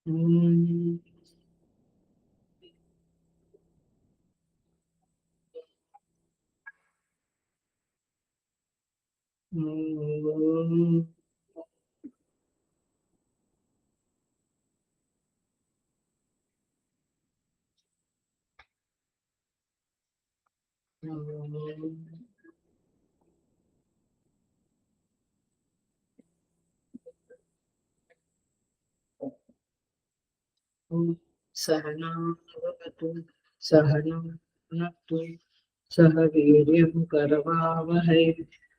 ओम ओम सहना भवतु सहना भुनक्तु सह वीर्यं करवावहै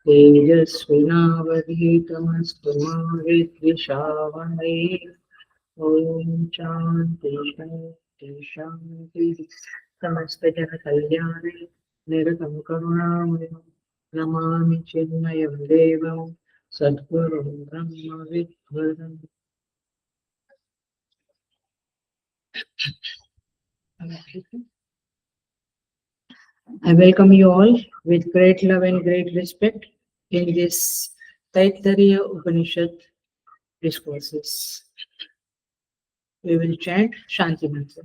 तेजस्विनावधीतमस्तु मा विद्विषावहै। ओम शांति शांति शांति। समस्त जन कल्याणे निरतं करुणामयं नमामि चिन्मयं देवं सद्गुरुं ब्रह्म विद्वरम्। I welcome you all with great love and great respect in this Taittiriya Upanishad discourses. We will chant Shanti Mantra.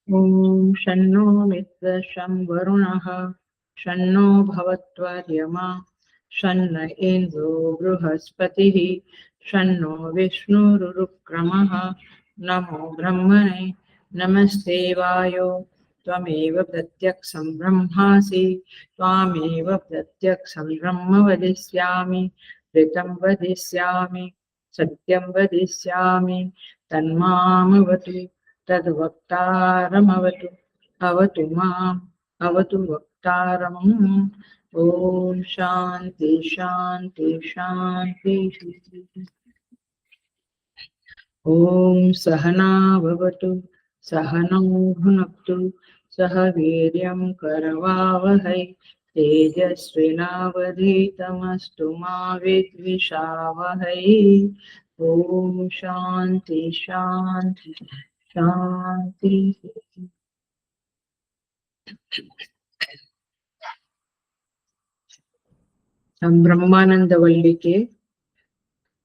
Om Shanno Mitra Sham Varunaha Shanno Bhavatvaryama Shanna Indro Bruhaspatihi Shanno Vishnu Rurukramaha Namo Brahmane Namaste Vayo Tvameva Pratyaksam Brahmasi Tvameva Pratyaksam Brahma Vadisyami Ritam Vadisyami Satyam Vadisyami Tanmamavatu तद्वक्तारमवतु अवतु माम् अवतु वक्तारम्। ओम शांति शांति शांति। ओम सहना भवतु सहनौ भुनक्तु सह वीर्यं करवावहै तेजस्विनावधीतमस्तु मा विद्विषावहै। ओम शांति शांति शांति। हम ब्रह्मानंद वल्ली के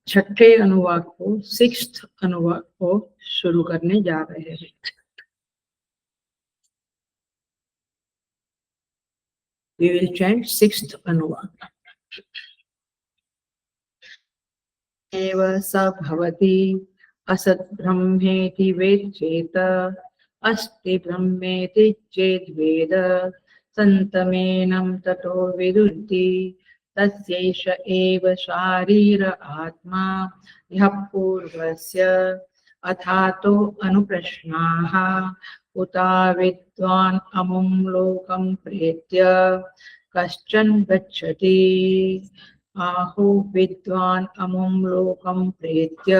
छठे अनुवाक को सिक्स्थ अनुवाक को शुरू करने जा रहे हैं। We will chant sixth अनुवाक। एव स भवति असत् ब्रह्मेति वेद्येत अस्ति ब्रह्मेति चेद्वेद सन्तमेनं ततो विदुर्ति तस्यैष एव शारीर आत्मा ह्यः पूर्वस्य अथातो अनुप्रश्नाः उता विद्वान् अमुं लोकं प्रेत्य कश्चन गच्छति आहु विद्वान् अमुं लोकं प्रेत्य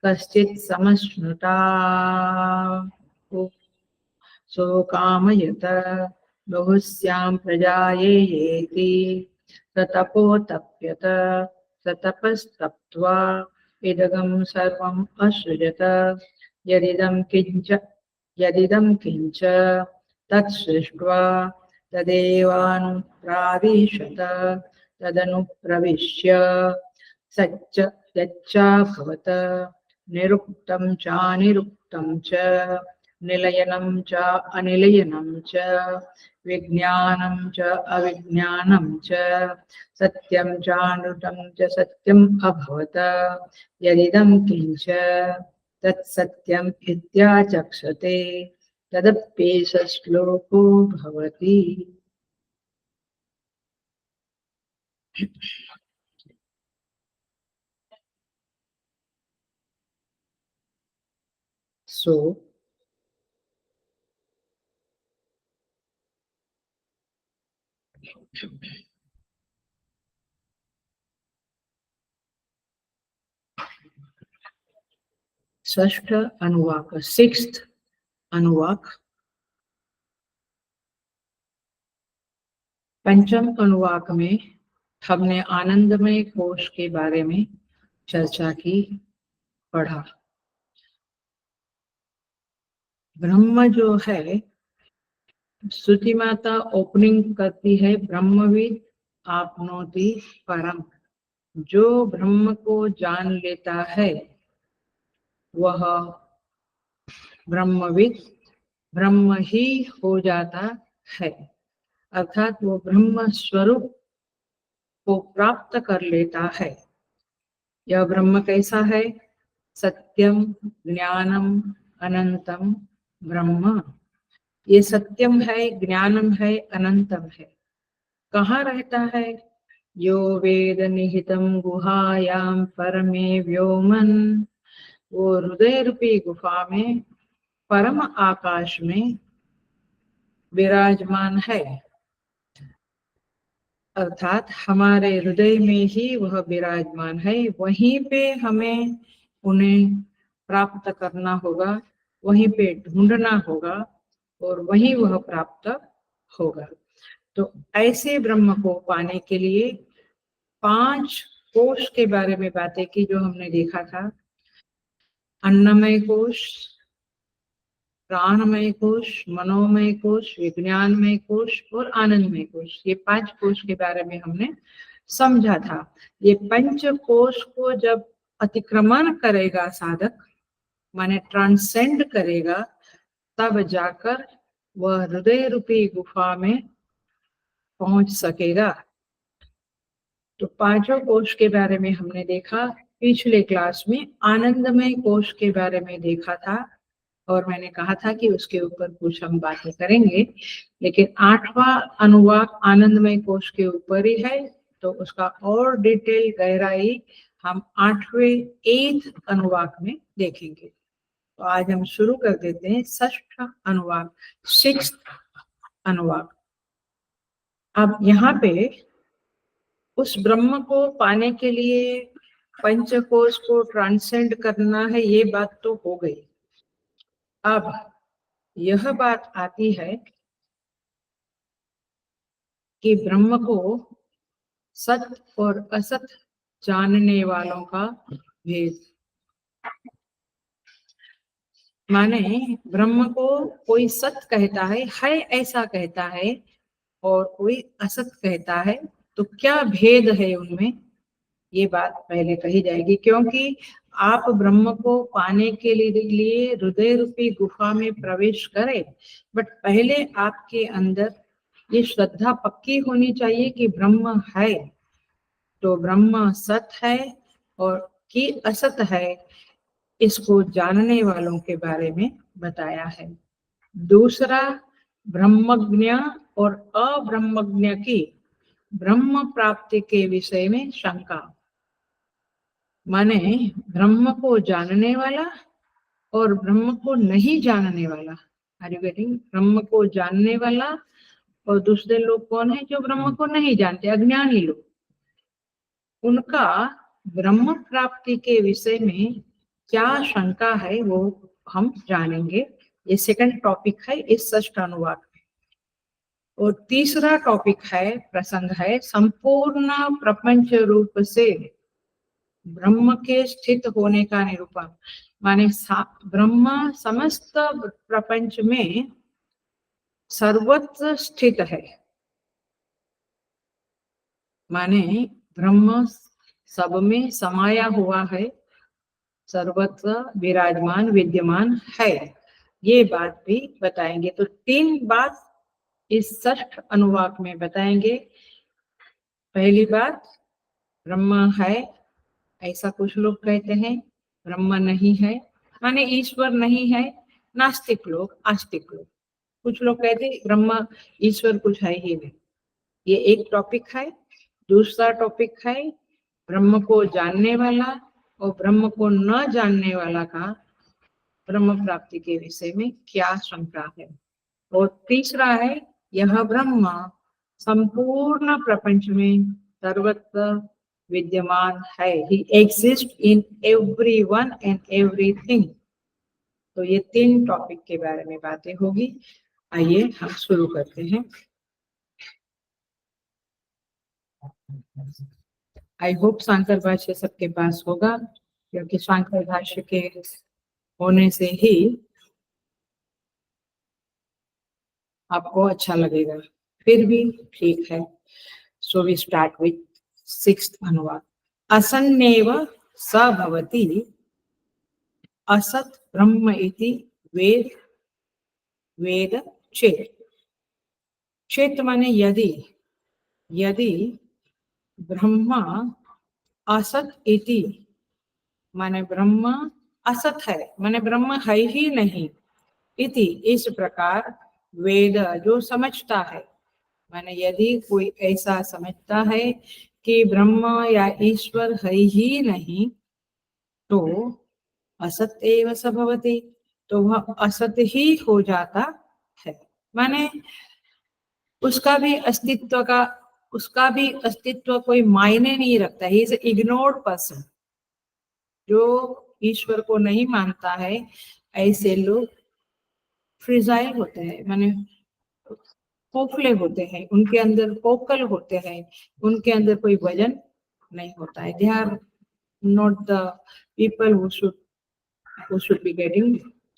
कश्चित् समश्नुता सो कामयत बहुस्यां प्रजायेति सतपोतप्यत सतपस्तप्त्वा इदगं सर्वम् असृजत यदिदं किञ्च तत्सृष्ट्वा तदेवानुप्राविशत तदनुप्रविश्य सच्च यच्चाभवत निरुक्तं चानिरुक्तं च निलयनं च अनिलयनं च विज्ञानं च अविज्ञानं च सत्यं चानृतं च सत्यम् अभवत यदिदं किञ्च तत्सत्यम् इत्याचक्षते तदप्येष श्लोको भवति। So षष्ठ अनुवाक सिक्स्थ अनुवाक पंचम अनुवाक में हमने आनंदमय कोश के बारे में चर्चा की, पढ़ा। ब्रह्म जो है, स्तुति माता ओपनिंग करती है, ब्रह्मविद आपनोति परम। जो ब्रह्म को जान लेता है वह ब्रह्मविद ब्रह्म ही हो जाता है, अर्थात वो ब्रह्म स्वरूप को प्राप्त कर लेता है। यह ब्रह्म कैसा है? सत्यम ज्ञानम अनंतम ब्रह्म। ये सत्यम है, ज्ञानम है, अनंतम है। कहाँ रहता है? यो वेद निहितम गुहायाम परमे व्योमन, वो हृदय रूपी गुफा में परम आकाश में विराजमान है, अर्थात हमारे हृदय में ही वह विराजमान है। वहीं पे हमें उन्हें प्राप्त करना होगा, वहीं पे ढूंढना होगा और वहीं वह प्राप्त होगा। तो ऐसे ब्रह्म को पाने के लिए 5 कोश के बारे में बातें की, जो हमने देखा था। अन्नमय कोश, प्राणमय कोश, मनोमय कोश, विज्ञानमय कोश और आनंदमय कोश। ये 5 कोश के बारे में हमने समझा था। ये पंच कोश को जब अतिक्रमण करेगा साधक, माने ट्रांसेंड करेगा, तब जाकर वह हृदय रूपी गुफा में पहुंच सकेगा। तो 5 कोश के बारे में हमने देखा। पिछले क्लास में आनंदमय कोश के बारे में देखा था और मैंने कहा था कि उसके ऊपर कुछ हम बातें करेंगे, लेकिन 8वां अनुवाक आनंदमय कोश के ऊपर ही है, तो उसका और डिटेल गहराई हम 8वें अनुवाक में देखेंगे। तो आज हम शुरू कर देते हैं 6th अनुवाक, 6th अनुवाक। अब यहाँ पे उस ब्रह्म को पाने के लिए पंचकोश को ट्रांसेंड करना है, ये बात तो हो गई। अब यह बात आती है कि ब्रह्म को सत और असत जानने वालों का भेद। माने ब्रह्म को कोई सत कहता है ऐसा कहता है, और कोई असत कहता है, तो क्या भेद है उनमें, ये बात पहले कही जाएगी। क्योंकि आप ब्रह्म को पाने के लिए हृदय रूपी गुफा में प्रवेश करें, बट पहले आपके अंदर ये श्रद्धा पक्की होनी चाहिए कि ब्रह्म है, तो ब्रह्म सत है और कि असत है, इसको जानने वालों के बारे में बताया है। दूसरा, ब्रह्मज्ञ और अब्रह्मज्ञ की ब्रह्म प्राप्ति के विषय में शंका। माने ब्रह्म को जानने वाला और ब्रह्म को नहीं जानने वाला। Are you getting? ब्रह्म को जानने वाला और दूसरे लोग कौन है? जो ब्रह्म को नहीं जानते, अज्ञानी लोग। उनका ब्रह्म प्राप्ति के विषय में क्या शंका है, वो हम जानेंगे। ये सेकंड टॉपिक है इस 6th अनुवाद में। और तीसरा टॉपिक है, प्रसंग है, संपूर्ण प्रपंच रूप से ब्रह्म के स्थित होने का निरूपण। माने ब्रह्म समस्त प्रपंच में सर्वत्र स्थित है। माने ब्रह्म सब में समाया हुआ है, सर्वत्र विराजमान विद्यमान है, ये बात भी बताएंगे। तो 3 बात इस 6th अनुवाक में बताएंगे। पहली बात, ब्रह्म है ऐसा कुछ लोग कहते हैं, ब्रह्म नहीं है माने ईश्वर नहीं है, नास्तिक लोग, आस्तिक लोग। कुछ लोग कहते हैं ब्रह्म ईश्वर कुछ है ही नहीं। ये एक टॉपिक है। दूसरा टॉपिक है ब्रह्म को जानने वाला और ब्रह्म को न जानने वाला का ब्रह्म प्राप्ति के विषय में क्या शंका है। और तीसरा है, यह ब्रह्म संपूर्ण प्रपंच में सर्वत्र विद्यमान है। He exists in everyone and everything। तो ये 3 टॉपिक के बारे में बातें होगी। आइए हम शुरू करते हैं। आई होप शांकर भाष्य सबके पास होगा, क्योंकि शांकर भाष्य के होने से ही आपको अच्छा लगेगा। फिर भी ठीक है। So we start with 6th अनुवाद। असन्नेव स भवति असत ब्रह्म इति वेद वेद चेत। चेत माने यदि, यदि ब्रह्मा असत इति माने ब्रह्म असत है, माने ब्रह्म है ही नहीं, इति इस प्रकार वेद जो समझता है, माने यदि कोई ऐसा समझता है कि ब्रह्म या ईश्वर है ही नहीं, तो असत एव स भवति, तो वह असत ही हो जाता है। माने उसका भी अस्तित्व कोई मायने नहीं रखता। He is ignored person. जो ईश्वर को नहीं मानता है, ऐसे लोग फ्रिजाइल होते हैं, माने खोखले होते हैं, उनके अंदर फोकल होते हैं, उनके अंदर कोई वजन नहीं होता है। They are not the people who should be getting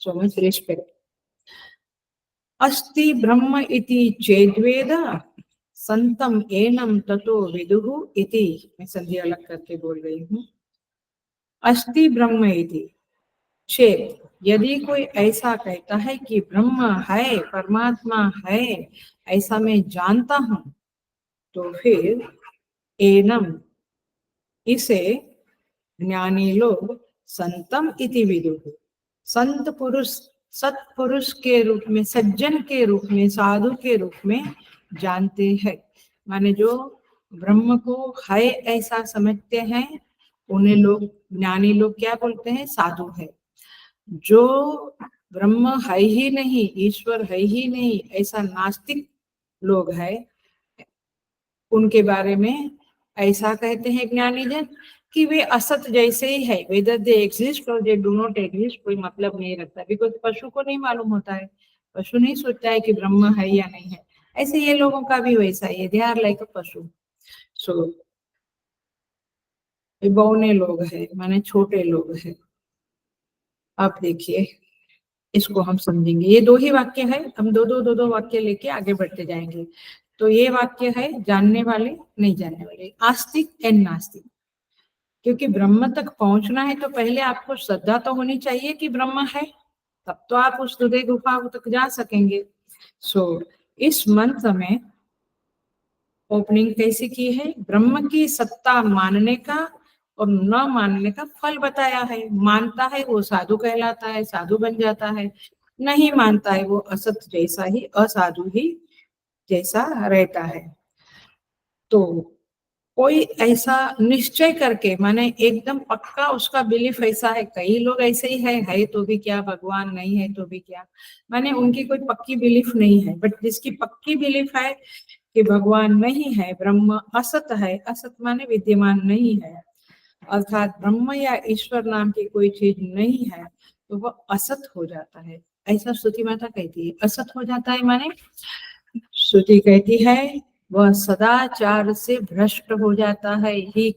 so much respect. अस्ति ब्रह्म इति चेद्वेद संतम एनम ततो विदुः इति। मैं संधि अलग करके बोल रही हूँ। अस्ति ब्रह्म इति चेत, यदि कोई ऐसा कहता है कि ब्रह्म है, परमात्मा है, ऐसा मैं जानता हूँ, तो फिर एनम इसे ज्ञानी लोग संतम इति विदुः, संत पुरुष, सत्पुरुष के रूप में, सज्जन के रूप में, साधु के रूप में जानते हैं। माने जो ब्रह्म को है ऐसा समझते हैं, उन्हें लोग, ज्ञानी लोग क्या बोलते हैं? साधु है। जो ब्रह्म है ही नहीं, ईश्वर है ही नहीं, ऐसा नास्तिक लोग है, उनके बारे में ऐसा कहते हैं ज्ञानी जन कि वे असत जैसे ही है। वेदर दे एग्जिस्ट और दे डू नॉट एग्जिस्ट कोई मतलब नहीं रखता। बिकॉज पशु को नहीं मालूम होता है, पशु नहीं सोचता है कि ब्रह्म है या नहीं है। ऐसे ये लोगों का भी वैसा ही है, दे आर लाइक अ पशु। सो बौने लोग हैं, माने छोटे लोग हैं। आप देखिए, इसको हम समझेंगे। ये दो ही वाक्य है, हम दो वाक्य लेके आगे बढ़ते जाएंगे। तो ये वाक्य है जानने वाले, नहीं जानने वाले, आस्तिक एंड नास्तिक। क्योंकि ब्रह्म तक पहुंचना है तो पहले आपको श्रद्धा तो होनी चाहिए कि ब्रह्म है, तब तो आप उस हृदय गुफा तक जा सकेंगे। सो इस मंत्र में ओपनिंग कैसे की है? ब्रह्म की सत्ता मानने का और न मानने का फल बताया है। मानता है वो साधु कहलाता है, साधु बन जाता है। नहीं मानता है वो असत जैसा ही, असाधु ही जैसा रहता है। तो कोई ऐसा निश्चय करके, माने एकदम पक्का उसका बिलीफ ऐसा है, कई लोग ऐसे ही है तो भी क्या, भगवान नहीं है तो भी क्या, माने उनकी कोई पक्की बिलीफ नहीं है। बट जिसकी पक्की बिलीफ है कि भगवान नहीं है, ब्रह्म असत है, असत माने विद्यमान नहीं है, अर्थात ब्रह्म या ईश्वर नाम की कोई चीज नहीं है, तो वह असत हो जाता है। ऐसा श्रुति माता कहती है, असत हो जाता है माने श्रुति कहती है वह सदाचार से भ्रष्ट हो जाता है। He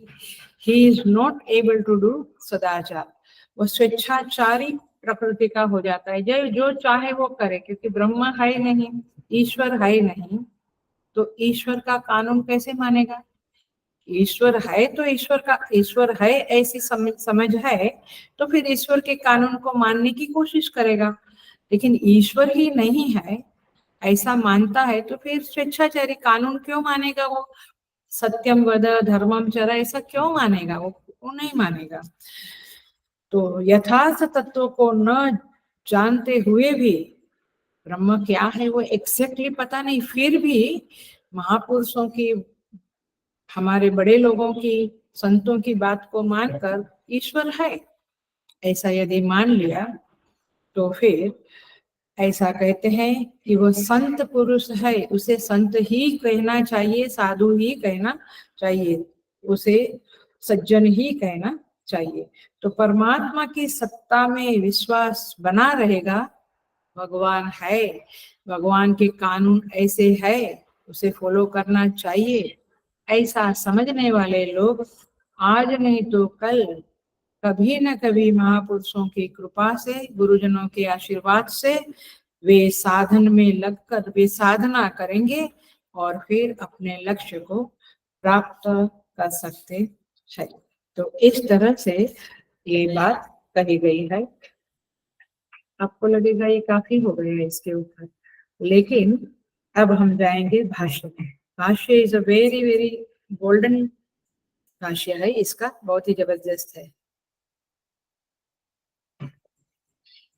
is not able to do सदाचार। वो स्वेच्छाचारी प्रकृति का हो जाता है, जो चाहे वो करे, क्योंकि ब्रह्म है नहीं, ईश्वर है नहीं, तो ईश्वर का कानून कैसे मानेगा? ईश्वर है तो ईश्वर है ऐसी समझ है, तो फिर ईश्वर के कानून को मानने की कोशिश करेगा। लेकिन ईश्वर ही नहीं है ऐसा मानता है, तो फिर स्वेच्छाचारी कानून क्यों मानेगा? वो सत्यम वद धर्मम चर ऐसा क्यों मानेगा? वो नहीं मानेगा। तो यथार्थ तत्व को न जानते हुए भी ब्रह्म क्या है वो एग्जैक्टली पता नहीं, फिर भी महापुरुषों की, हमारे बड़े लोगों की, संतों की बात को मानकर ईश्वर है ऐसा यदि मान लिया, तो फिर ऐसा कहते हैं कि वो संत पुरुष है, उसे संत ही कहना चाहिए, साधु ही कहना चाहिए, उसे सज्जन ही कहना चाहिए। तो परमात्मा की सत्ता में विश्वास बना रहेगा। भगवान है, भगवान के कानून ऐसे है, उसे फॉलो करना चाहिए, ऐसा समझने वाले लोग आज नहीं तो कल, कभी न कभी महापुरुषों की कृपा से, गुरुजनों के आशीर्वाद से वे साधन में लगकर वे साधना करेंगे और फिर अपने लक्ष्य को प्राप्त कर सकते हैं। तो इस तरह से ये बात कही गई है। आपको लगेगा ये काफी हो गया इसके ऊपर, लेकिन अब हम जाएंगे भाष्य में। भाष्य is a very very golden भाष्य है इसका, बहुत ही जबरदस्त है।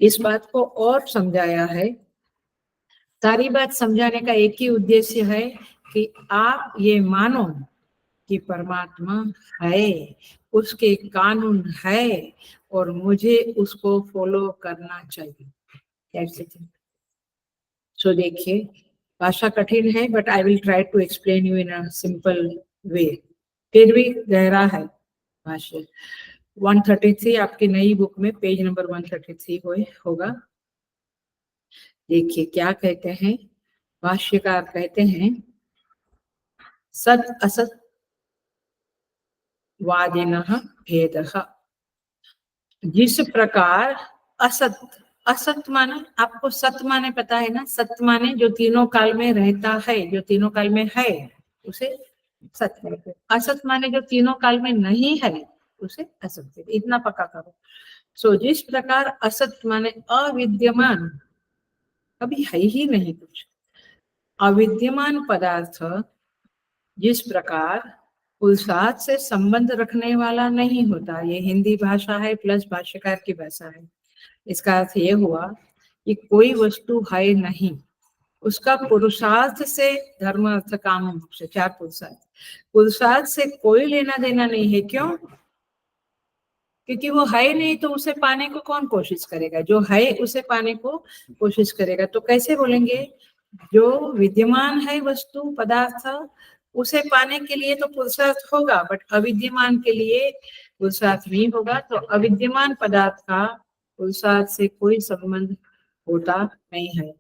इस बात को और समझाया है, सारी बात समझाने का एक ही उद्देश्य है कि आप ये मानो कि परमात्मा है, उसके कानून है और मुझे उसको फॉलो करना चाहिए। सो देखिए, भाषा कठिन है but I will try to explain you in a simple way, फिर भी गहरा है भाष्य। 133 आपकी नई बुक में पेज नंबर 133 होगा। देखिए क्या कहते हैं भाष्यकार, कहते हैं सत असत वादिनः भेदः। जिस प्रकार असत, असत माने आपको सत माने पता है ना, सत माने जो तीनों काल में रहता है, जो तीनों काल में है उसे सत कहते हैं। असत माने जो तीनों काल में नहीं है उसे असत कहते हैं, इतना पक्का करो। सो जिस प्रकार असत माने अविद्यमान, कभी है ही नहीं कुछ, अविद्यमान पदार्थ जिस प्रकार पुरुषार्थ से संबंध रखने वाला नहीं होता, ये हिंदी भाषा है प्लस भाष्यकार की भाषा है। इसका अर्थ ये हुआ कि कोई वस्तु है नहीं, उसका पुरुषार्थ से, धर्म अर्थ काम मोक्ष, चार पुरुषार्थ, पुरुषार्थ से कोई लेना देना नहीं है। क्यों? क्योंकि वो है नहीं तो उसे पाने को कौन कोशिश करेगा, जो है उसे पाने को कोशिश करेगा। तो कैसे बोलेंगे, जो विद्यमान है वस्तु पदार्थ उसे पाने के लिए तो पुरुषार्थ होगा, बट अविद्यमान के लिए पुरुषार्थ नहीं होगा। तो अविद्यमान पदार्थ का पुरुषार्थ से कोई संबंध होता नहीं है।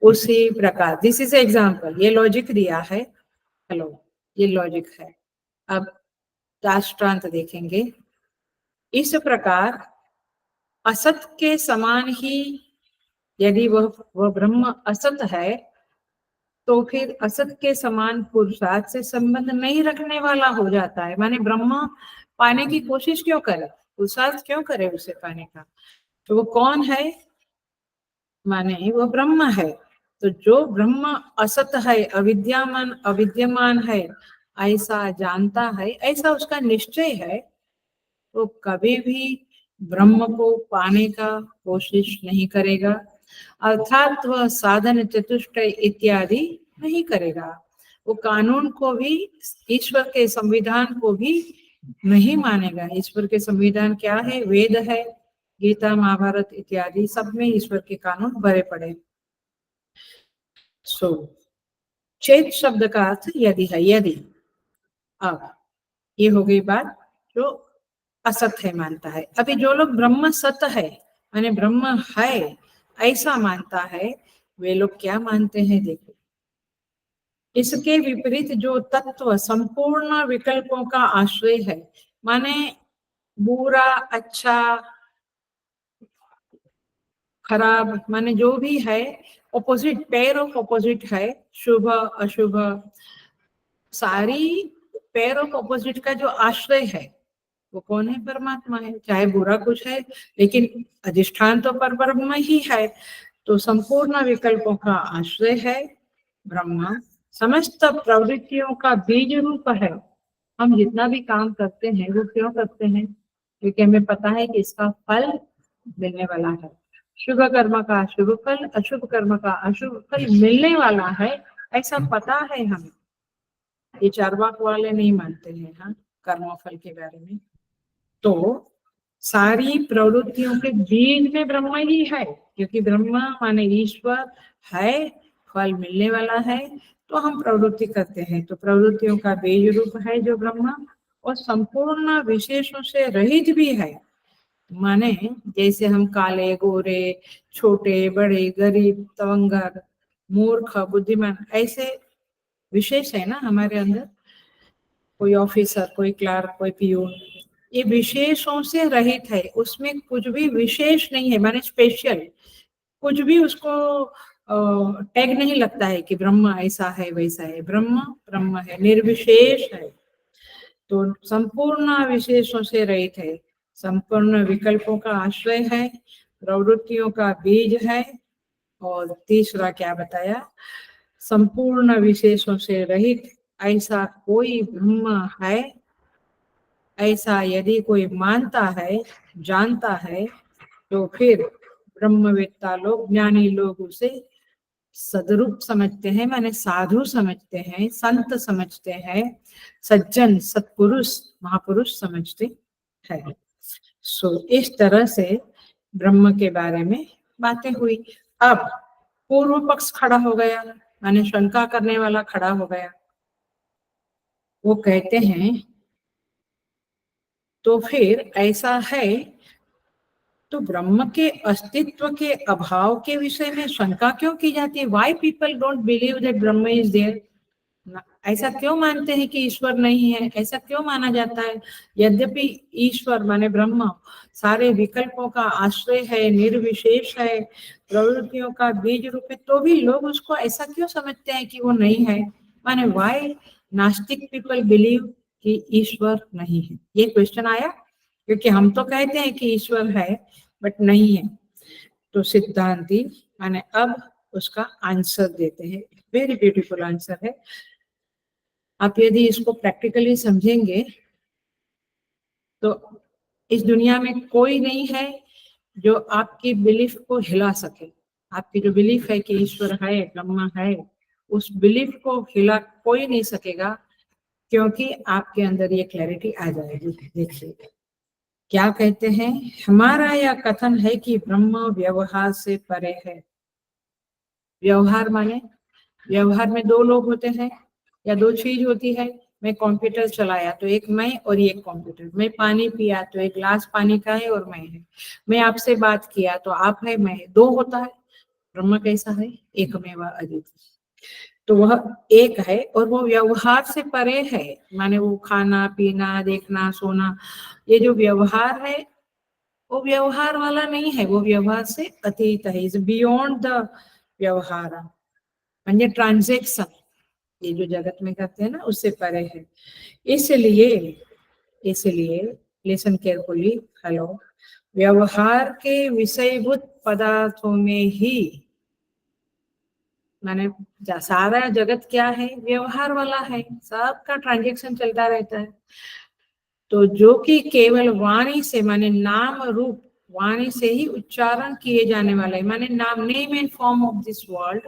उसी प्रकार दिस इज एग्जाम्पल, ये लॉजिक दिया है, हेलो ये लॉजिक है। अब दृष्टांत देखेंगे। इस प्रकार असत के समान ही यदि वह ब्रह्म असत है तो फिर असत के समान पुरुषार्थ से संबंध नहीं रखने वाला हो जाता है। माने ब्रह्म पाने की कोशिश क्यों करे, पुरुषार्थ क्यों करे उसे पाने का? तो वो कौन है? माने वो ब्रह्म है। तो जो ब्रह्म असत है, अविद्यमान है, ऐसा जानता है, ऐसा उसका निश्चय है, तो कभी भी ब्रह्म को पाने का कोशिश नहीं करेगा, अर्थात वह साधन चतुष्टय इत्यादि नहीं करेगा। वो कानून को भी, ईश्वर के संविधान को भी नहीं मानेगा। ईश्वर के संविधान क्या है? वेद है, गीता महाभारत इत्यादि सब में ईश्वर के कानून भरे पड़े। सो चेत शब्द का अर्थ यदि है, यदि। अब ये हो गई बात जो असत है मानता है। अभी जो लोग ब्रह्म सत है माने ब्रह्म है ऐसा मानता है, वे लोग क्या मानते हैं देखो। इसके विपरीत जो तत्व संपूर्ण विकल्पों का आश्रय है, माने बुरा अच्छा खराब, माने जो भी है ऑपोजिट, पेयर ऑफ ऑपोजिट है, शुभ अशुभ, सारी पेयर ऑफ ऑपोजिट का जो आश्रय है वो कौन है? परमात्मा है। चाहे बुरा कुछ है लेकिन अधिष्ठान तो पर ब्रह्म ही है। तो संपूर्ण विकल्पों का आश्रय है ब्रह्म, समस्त प्रवृत्तियों का बीज रूप है। हम जितना भी काम करते हैं वो क्यों करते हैं? क्योंकि हमें पता है कि इसका फल मिलने वाला है। शुभ कर्म का शुभ फल, अशुभ कर्म का अशुभ फल मिलने वाला है, ऐसा पता है हमें। ये चारवाक वाले नहीं मानते हैं हाँ कर्म फल के बारे में। तो सारी प्रवृत्तियों के बीज में ब्रह्म ही है, क्योंकि ब्रह्म माने ईश्वर है, फल मिलने वाला है, तो हम प्रवृत्ति करते हैं। तो प्रवृत्तियों का बीज रूप है जो ब्रह्म, और संपूर्ण विशेषों से रहित भी है। माने जैसे हम काले गोरे, छोटे बड़े, गरीब तवंगर, मूर्ख बुद्धिमान, ऐसे विशेष है ना हमारे अंदर। कोई ऑफिसर, कोई क्लर्क, कोई पीयून, ये विशेषों से रहित है, उसमें कुछ भी विशेष नहीं है, माने स्पेशल कुछ भी उसको टैग नहीं लगता है कि ब्रह्म ऐसा है वैसा है। ब्रह्म ब्रह्म है, निर्विशेष है, तो संपूर्ण विशेषों से रहित है, संपूर्ण विकल्पों का आश्रय है, प्रवृत्तियों का बीज है। और तीसरा क्या बताया, संपूर्ण विशेषों से रहित ऐसा कोई ब्रह्म है, ऐसा यदि कोई मानता है, जानता है, तो फिर ब्रह्मवेत्ता लोग, ज्ञानी लोग उसे सदरूप समझते हैं, माने साधु समझते हैं, संत समझते हैं, सज्जन, सत्पुरुष, महापुरुष समझते हैं। इस तरह से ब्रह्म के बारे में बातें हुई। अब पूर्व पक्ष खड़ा हो गया, माने शंका करने वाला खड़ा हो गया। वो कहते हैं तो फिर ऐसा है तो ब्रह्म के अस्तित्व के अभाव के विषय में शंका क्यों की जाती है? Why people don't believe that Brahma is there? ऐसा क्यों मानते हैं कि ईश्वर नहीं है? ऐसा क्यों माना जाता है? यद्यपि ईश्वर माने ब्रह्म सारे विकल्पों का आश्रय है, निर्विशेष है, प्रवृत्तियों का बीज रूप है, तो भी लोग उसको ऐसा क्यों समझते हैं कि वो नहीं है? माने वाई नास्तिक पीपल बिलीव कि ईश्वर नहीं है? ये क्वेश्चन आया, क्योंकि हम तो कहते हैं कि ईश्वर है बट नहीं है। तो सिद्धांती माने अब उसका आंसर देते हैं। वेरी ब्यूटीफुल आंसर है। आप यदि इसको प्रैक्टिकली समझेंगे तो इस दुनिया में कोई नहीं है जो आपकी बिलीफ को हिला सके। आपकी जो बिलीफ है कि ईश्वर है, ब्रह्म है, उस बिलीफ को हिला कोई नहीं सकेगा, क्योंकि आपके अंदर ये क्लैरिटी आ जाएगी। देखिए क्या कहते हैं, हमारा यह कथन है कि ब्रह्म व्यवहार से परे है। व्यवहार माने व्यवहार में दो लोग होते हैं या दो चीज होती है। मैं कंप्यूटर चलाया तो एक मैं और एक कंप्यूटर। मैं पानी पिया तो एक गिलास पानी का है और मैं है। मैं आपसे बात किया तो आप है, मैं है, दो होता है। ब्रह्म कैसा है? एकमेव अद्वितीय। तो वह एक है और वो व्यवहार से परे है, माने वो खाना पीना देखना सोना, ये जो व्यवहार है वो व्यवहार वाला नहीं है, वो व्यवहार से अतीत है, इज बियॉन्ड द व्यवहार, म्हणजे ट्रांजेक्शन, ये जो जगत में करते हैं ना उससे परे है। इसलिए लिसन केयरफुली, हेलो, व्यवहार के विषयभूत पदार्थों में ही, माने सारा जगत क्या है? व्यवहार वाला है, सबका ट्रांजेक्शन चलता रहता है। तो जो कि केवल वाणी से, माने नाम रूप वाणी से ही उच्चारण किए जाने वाला है, माने नाम, name and form of this world,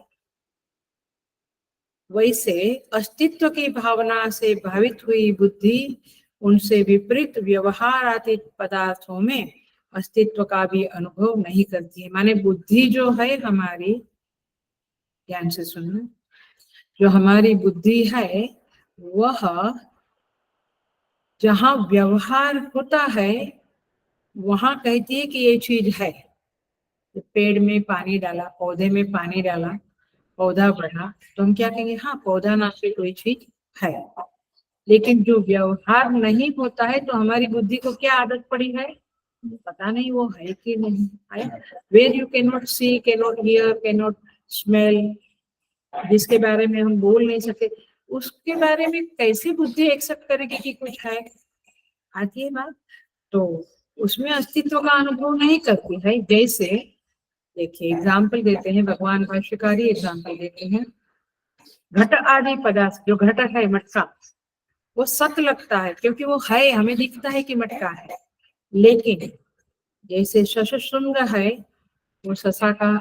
वैसे अस्तित्व की भावना से भावित हुई बुद्धि उनसे विपरीत व्यवहारातीत पदार्थों में अस्तित्व का भी अनुभव नहीं करती है। माने बुद्धि जो है हमारी, ध्यान से सुनना, जो हमारी बुद्धि है वह जहाँ व्यवहार होता है वहां कहती है कि ये चीज है। पेड़ में पानी डाला, पौधे में पानी डाला, पौधा बढ़ा, तो हम क्या कहेंगे? हाँ, पौधा नाम की कोई चीज है। लेकिन जो व्यवहार नहीं होता है तो हमारी बुद्धि को क्या आदत पड़ी है? पता नहीं वो है कि नहीं है। Where you can not see, can not hear, can not smell, जिसके बारे में हम बोल नहीं सकते, उसके बारे में कैसे बुद्धि एक्सेप्ट करेगी कि कुछ है? आती है बात। तो उसमें अस्तित्व का अनुभव नहीं करती है। जैसे देखिए एग्जाम्पल देते हैं, भगवान भाष्यकारी एग्जाम्पल देते हैं। घट आदि पदार्थ, जो घट है मटका, वो सत लगता है क्योंकि वो है, हमें दिखता है कि मटका है। लेकिन जैसे शशशृंग है, वो ससा का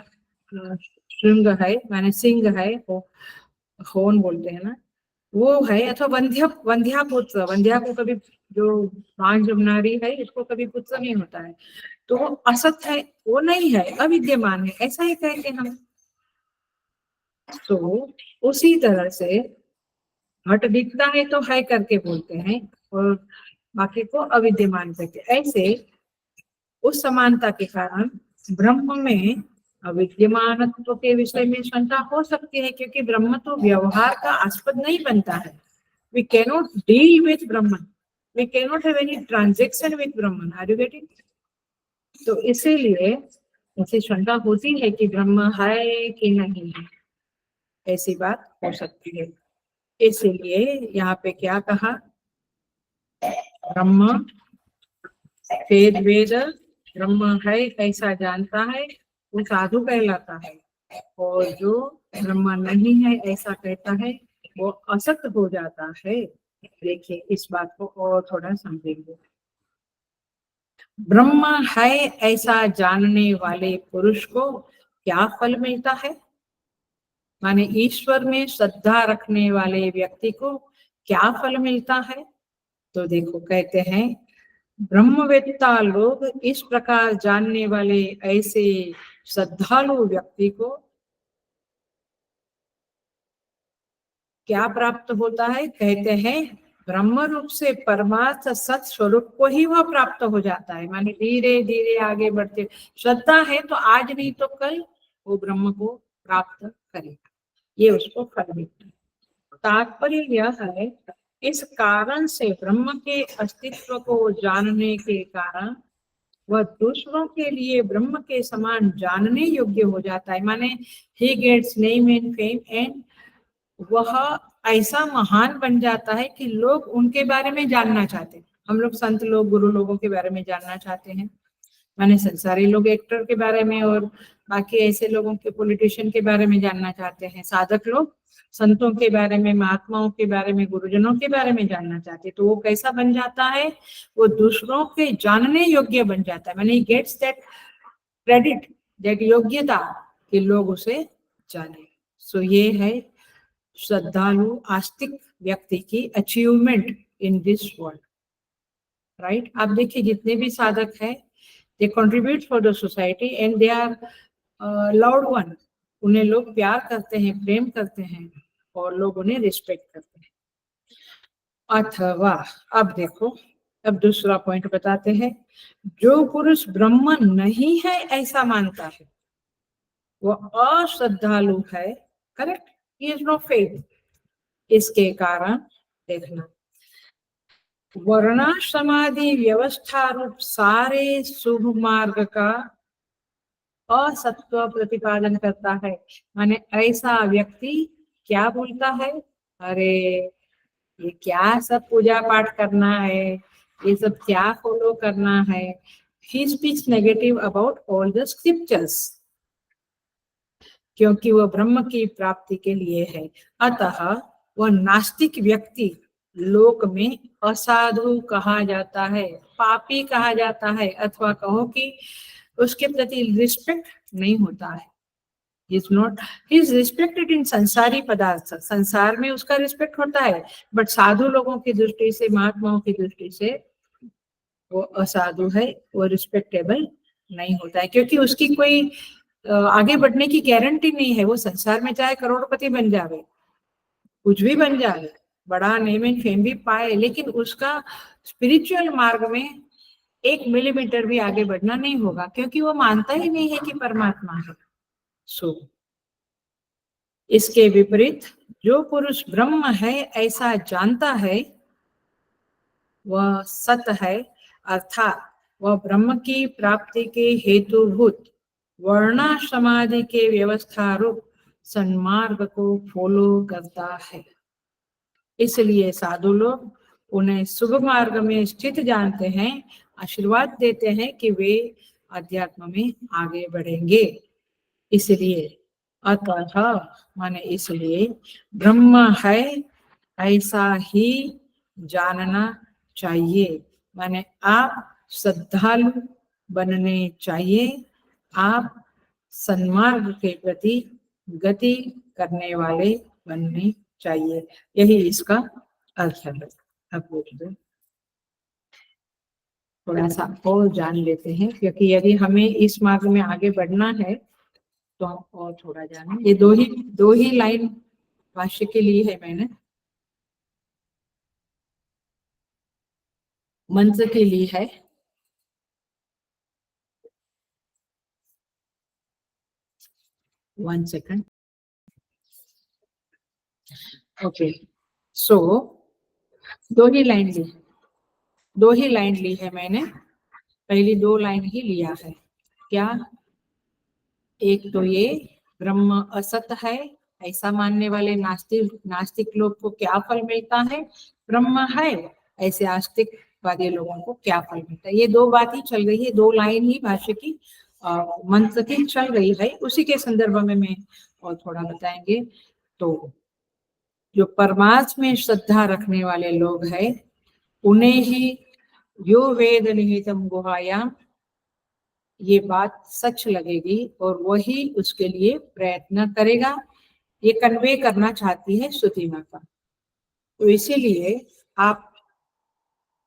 श्रृंग है, माने सिंह है, वो होन बोलते हैं ना, वो है। अथवा वंध्या पुत्र, वंध्या को कभी, जो बांझ नारी है इसको कभी पुत्र नहीं होता है, तो वो असत है, वो नहीं है, अविद्यमान है, ऐसा ही कहते हैं हम। तो उसी तरह से घट दिखता है तो है करके बोलते हैं और बाकी को अविद्यमान कहते हैं। ऐसे उस समानता के कारण ब्रह्म में अविद्यमानत्व के विषय में शंका हो सकती है, क्योंकि ब्रह्म तो व्यवहार का आस्पद नहीं बनता है। We cannot deal with Brahman. We cannot have any transaction with Brahman. Are you getting? तो इसीलिए ऐसी शंका होती है कि ब्रह्म है कि नहीं है, ऐसी बात हो सकती है। इसीलिए यहाँ पे क्या कहा? ब्रह्म, वेद, ब्रह्म है ऐसा जानता है वो साधु कहलाता है, और जो ब्रह्म नहीं है ऐसा कहता है वो असत हो जाता है। देखिए इस बात को और थोड़ा समझेंगे। ब्रह्म है ऐसा जानने वाले पुरुष को क्या फल मिलता है? माने ईश्वर में श्रद्धा रखने वाले व्यक्ति को क्या फल मिलता है? तो देखो कहते हैं ब्रह्मवेत्ता लोग इस प्रकार जानने वाले ऐसे श्रद्धालु व्यक्ति को क्या प्राप्त होता है? कहते हैं ब्रह्म रूप से परमार्थ सत स्वरूप को ही वह प्राप्त हो जाता है। माने धीरे धीरे आगे बढ़ते, श्रद्धा है तो आज नहीं तो कल वो ब्रह्म को प्राप्त करेगा, ये उसको फल मिलता है। तात्पर्य यह है इस कारण से ब्रह्म के अस्तित्व को जानने के कारण वह दूसरों के लिए ब्रह्म के समान जानने योग्य हो जाता है। माने he gets name and fame, and वह ऐसा महान बन जाता है कि लोग उनके बारे में जानना चाहते हैं। हम लोग संत लोग गुरु लोगों के बारे में जानना चाहते हैं, माने संसारी लोग एक्टर के बारे में और बाकी ऐसे लोगों के पॉलिटिशियन के बारे में जानना चाहते हैं। साधक लोग संतों के बारे में, महात्माओं के बारे में, गुरुजनों के बारे में जानना चाहते हैं। तो वो कैसा बन जाता है? वो दूसरों के जानने योग्य बन जाता है। माने गेट्स दैट क्रेडिट, दैट योग्यता कि लोग उसे जाने। सो ये है श्रद्धालु आस्तिक व्यक्ति की achievement in this world, right. आप देखिए जितने भी साधक हैं, they contribute for the society and they are loved one. उन्हें लोग प्यार करते हैं, प्रेम करते हैं, और लोग उन्हें रिस्पेक्ट करते हैं। अथवा अब देखो, अब दूसरा पॉइंट बताते हैं। जो पुरुष ब्रह्म नहीं है ऐसा मानता है वो अश्रद्धालु है, correct, he is no faith. इसके कारण देखना, वर्णाश्रमादि व्यवस्था रूप सारे शुभ मार्ग का असत्व प्रतिपादन करता है। माने ऐसा व्यक्ति क्या बोलता है? अरे ये क्या सब पूजा पाठ करना है, ये सब क्या फॉलो करना है। He speaks negative about all the scriptures, क्योंकि वह ब्रह्म की प्राप्ति के लिए है। अतः वह नास्तिक व्यक्ति लोक में असाधु कहा जाता है, पापी कहा जाता है, अथवा कहो कि उसके प्रति रिस्पेक्ट नहीं होता है। He is not, he is respected in संसारी पदार्थ, संसार में उसका रिस्पेक्ट होता है, बट साधु लोगों की दृष्टि से, महात्माओं की दृष्टि से वो असाधु है, वो रिस्पेक्टेबल नहीं होता है, क्योंकि उसकी कोई आगे बढ़ने की गारंटी नहीं है। वो संसार में चाहे करोड़पति बन जावे, कुछ भी बन जाए, बड़ा नेम एंड फेम भी पाए, लेकिन उसका स्पिरिचुअल मार्ग में 1 मिलीमीटर भी आगे बढ़ना नहीं होगा, क्योंकि वो मानता ही नहीं है कि परमात्मा है। सो इसके विपरीत जो पुरुष ब्रह्म है ऐसा जानता है वह सत है, अर्थात वह ब्रह्म की प्राप्ति के हेतुभूत वर्णाश्रमादि के व्यवस्था रूप सन्मार्ग को फॉलो करता है। इसलिए साधु लोग उन्हें शुभ मार्ग में स्थित जानते हैं, आशीर्वाद देते हैं कि वे अध्यात्म में आगे बढ़ेंगे। इसलिए अतः माने इसलिए ब्रह्म है ऐसा ही जानना चाहिए। माने आप श्रद्धालु बनने चाहिए, आप सन्मार्ग के प्रति गति करने वाले बनने चाहिए, यही इसका अर्थ है। अब बोलिए थोड़ा सा और जान लेते हैं, क्योंकि यदि हमें इस मार्ग में आगे बढ़ना है तो हम और थोड़ा जाने। ये दो ही लाइन भाष्य के लिए है, मैंने मंत्र के लिए है। One second. ओके, सो दो ही लाइन ली है मैंने, पहली 2 लाइन ही लिया है। क्या? एक तो ये ब्रह्म असत है ऐसा मानने वाले नास्तिक लोग को क्या फल मिलता है? ब्रह्म है ऐसे आस्तिक वादी लोगों को क्या फल मिलता है। ये दो बात ही चल रही है, दो लाइन ही भाष्य की मंत्र की चल रही है, उसी के संदर्भ में मैं और थोड़ा बताएंगे। तो जो परमात्मा में श्रद्धा रखने वाले लोग हैं उन्हें ही यो वेद निहितम गुहायाम ये बात सच लगेगी और वही उसके लिए प्रयत्न करेगा। ये कन्वे करना चाहती है स्तुति माता। तो इसीलिए आप